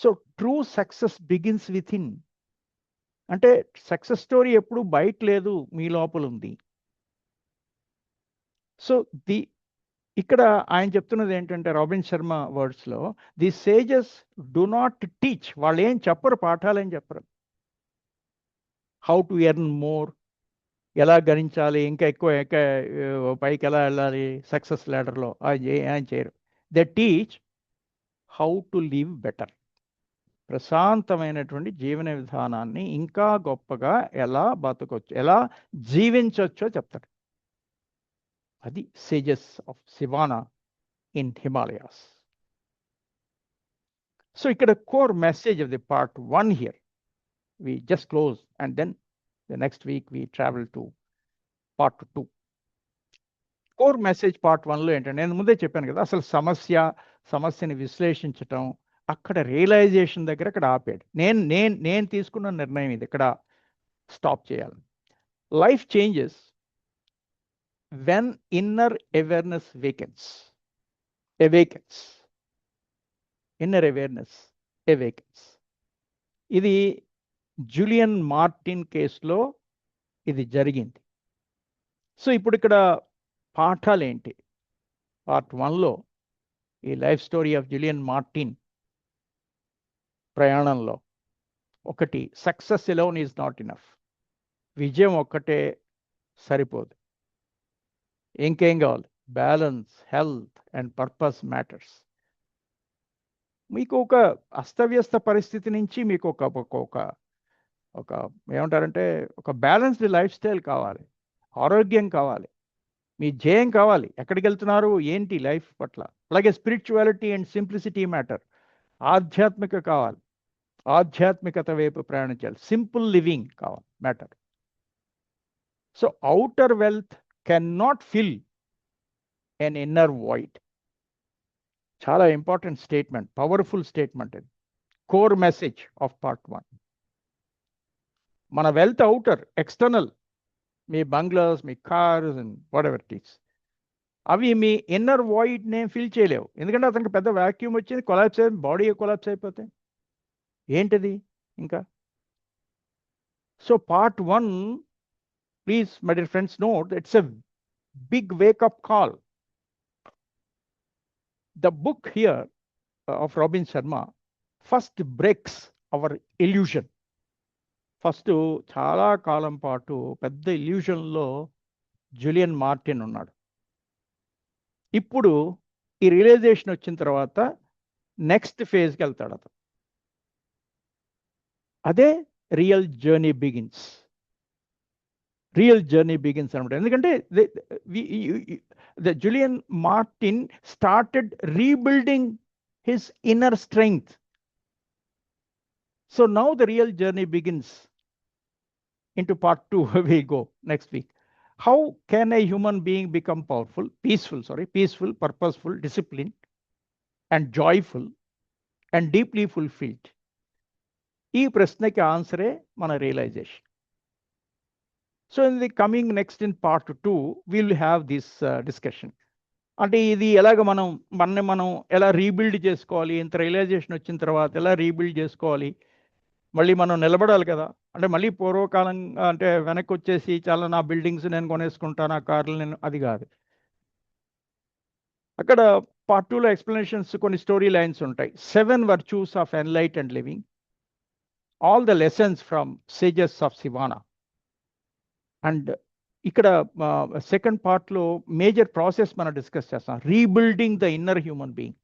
So true success begins with in. అంటే సక్సెస్ స్టోరీ ఎప్పుడు బయట లేదు, మీ లోపల ఉంది. సో ఇక్కడ ఆయన చెప్తున్నది ఏంటంటే రాబిన్ శర్మ వర్డ్స్లో, the sages do not teach. వాళ్ళు ఏం చెప్పరు, పాఠాలు ఏం చెప్పరు. హౌ టు ఎర్న్ మోర్, ఎలా గణించాలి, ఇంకా ఎక్కువ పైకి ఎలా వెళ్ళాలి సక్సెస్ ల్యాడర్లో, ఆయన చేయరు. They teach how to live better. ప్రశాంతమైనటువంటి జీవన విధానాన్ని ఇంకా గొప్పగా ఎలా బతకొచ్చు, ఎలా జీవించవచ్చో చెప్తాడు. అది sages of Sivana in Himalayas. So ఇక్కడ core message of the part 1 here. We just close and then the next week we travel to part 2. Core message part 1లో ఏంటంటే, నేను ముందే చెప్పాను కదా, అసలు సమస్యని విశ్లేషించటం, అక్కడ రియలైజేషన్ దగ్గర అక్కడ ఆపాడు. నేను తీసుకున్న నిర్ణయం ఇది, ఇక్కడ స్టాప్ చేయాలి. Life changes when inner awareness awakens. Inner awareness awakens. ఇది జూలియన్ మార్టిన్ కేసులో ఇది జరిగింది. సో ఇప్పుడు ఇక్కడ పాఠాలు ఏంటి? పార్ట్ 1లో ఈ life story of Julian Martin ప్రయాణంలో, ఒకటి, success alone is not enough. విజయం ఒక్కటే సరిపోదు, ఇంకేం కావాలి? Balance, health and purpose matters. మీకు ఒక అస్తవ్యస్త పరిస్థితి నుంచి మీకు ఒక ఏమంటారంటే ఒక బ్యాలెన్స్డ్ లైఫ్ స్టైల్ కావాలి, ఆరోగ్యం కావాలి, మీ ధ్యేయం కావాలి, ఎక్కడికి వెళ్తున్నారు ఏంటి లైఫ్ పట్ల. అలాగే స్పిరిచువాలిటీ అండ్ సింప్లిసిటీ మ్యాటర్. ఆధ్యాత్మిక కావాలి, ఆధ్యాత్మికత వైపు ప్రయాణించాలి, సింపుల్ లివింగ్ కావాలి, matter. So outer wealth cannot fill an inner void. చాలా ఇంపార్టెంట్ స్టేట్మెంట్, పవర్ఫుల్ స్టేట్మెంట్ ఇది. Core message of part 1. మన wealth outer, external, me bungalows, me cars and whatever it is, అవి మీ inner వాయిడ్నే fill చేయలేవు. ఎందుకంటే అతనికి పెద్ద vacuum వచ్చింది, collapse అయింది, బాడీ కొలాప్స్ అయిపోతే ఏంటిది ఇంకా. So part 1, please, my dear friends, note it's a big wake-up call. The book here of Robin Sharma first breaks our illusion. First చాలా కాలం పాటు పెద్ద ఇల్యూషన్లో జూలియన్ మార్టిన్ ఉన్నాడు. ఇప్పుడు ఈ రియలైజేషన్ వచ్చిన తర్వాత నెక్స్ట్ ఫేజ్కి వెళ్తాడు అతను. అదే real journey begins. Real journey begins అనమాట. ఎందుకంటే the Julian Martin started rebuilding his inner strength. So now the real journey begins. Into part 2 we go next week. how can a human being become peaceful, purposeful, disciplined, and joyful, and deeply fulfilled? ఈ ప్రశ్నకి ఆన్సరే మన realisation. So in the coming next in part 2 will have this discussion. అంటే ఇది ఎలాగ మనం ఎలా rebuild చేసుకోవాలి, ఇంత రియలైజేషన్ వచ్చిన తర్వాత ఎలా రీబిల్డ్ చేసుకోవాలి, మళ్ళీ మనం నిలబడాలి కదా. అంటే మళ్ళీ పూర్వకాలం అంటే వెనక్కి వచ్చేసి చాలా నా బిల్డింగ్స్ నేను కొనేసుకుంటాను, ఆ కార్లు నేను, అది కాదు. అక్కడ పార్ట్ 2లో ఎక్స్ప్లెనేషన్స్ కొన్ని స్టోరీ లైన్స్ ఉంటాయి. 7 virtues of enlightened living, all the lessons from sages of Shivana. And ఇక్కడ సెకండ్ పార్ట్లో మేజర్ ప్రాసెస్ మనం డిస్కస్ చేస్తాం, rebuilding the inner human being.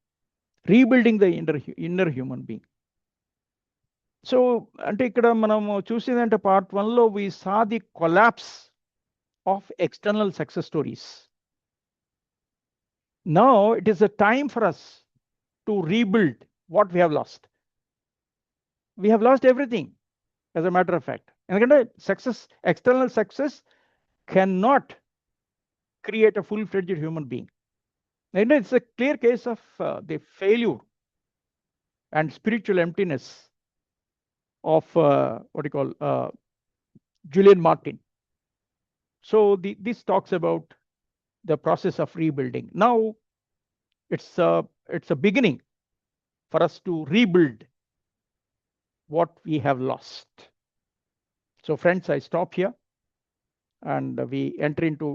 So అంటే ఇక్కడ మనము చూసిందంటే పార్ట్ 1లో we saw the collapse of external success stories. Now it is a time for us to rebuild what we have lost. We have lost everything as a matter of fact. ఎందుకంటే external success cannot create a full-fledged human being. And it's a clear case of the failure and spiritual emptiness of Julian Martin. So this talks about the process of rebuilding. Now it's a beginning for us to rebuild what we have lost. So friends, I stop here and we enter into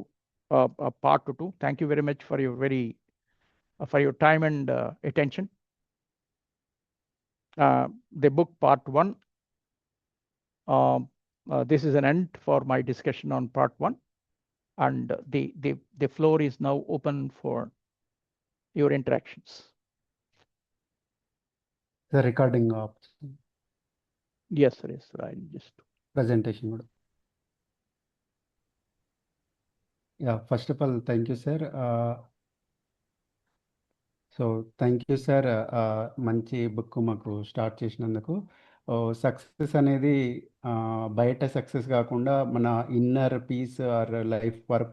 part 2. Thank you very much for your time and attention. The book part 1. This is an end for my discussion on part 1, and the floor is now open for your interactions. The recording of Yes, sir. Yes, sir. I'll just presentation కూడా. Yeah, first of all, thank you, sir. So thank you sir, మంచి book మాకు start చేసినందుకు. Success అనేది బయట success కాకుండా మన inner peace or life purpose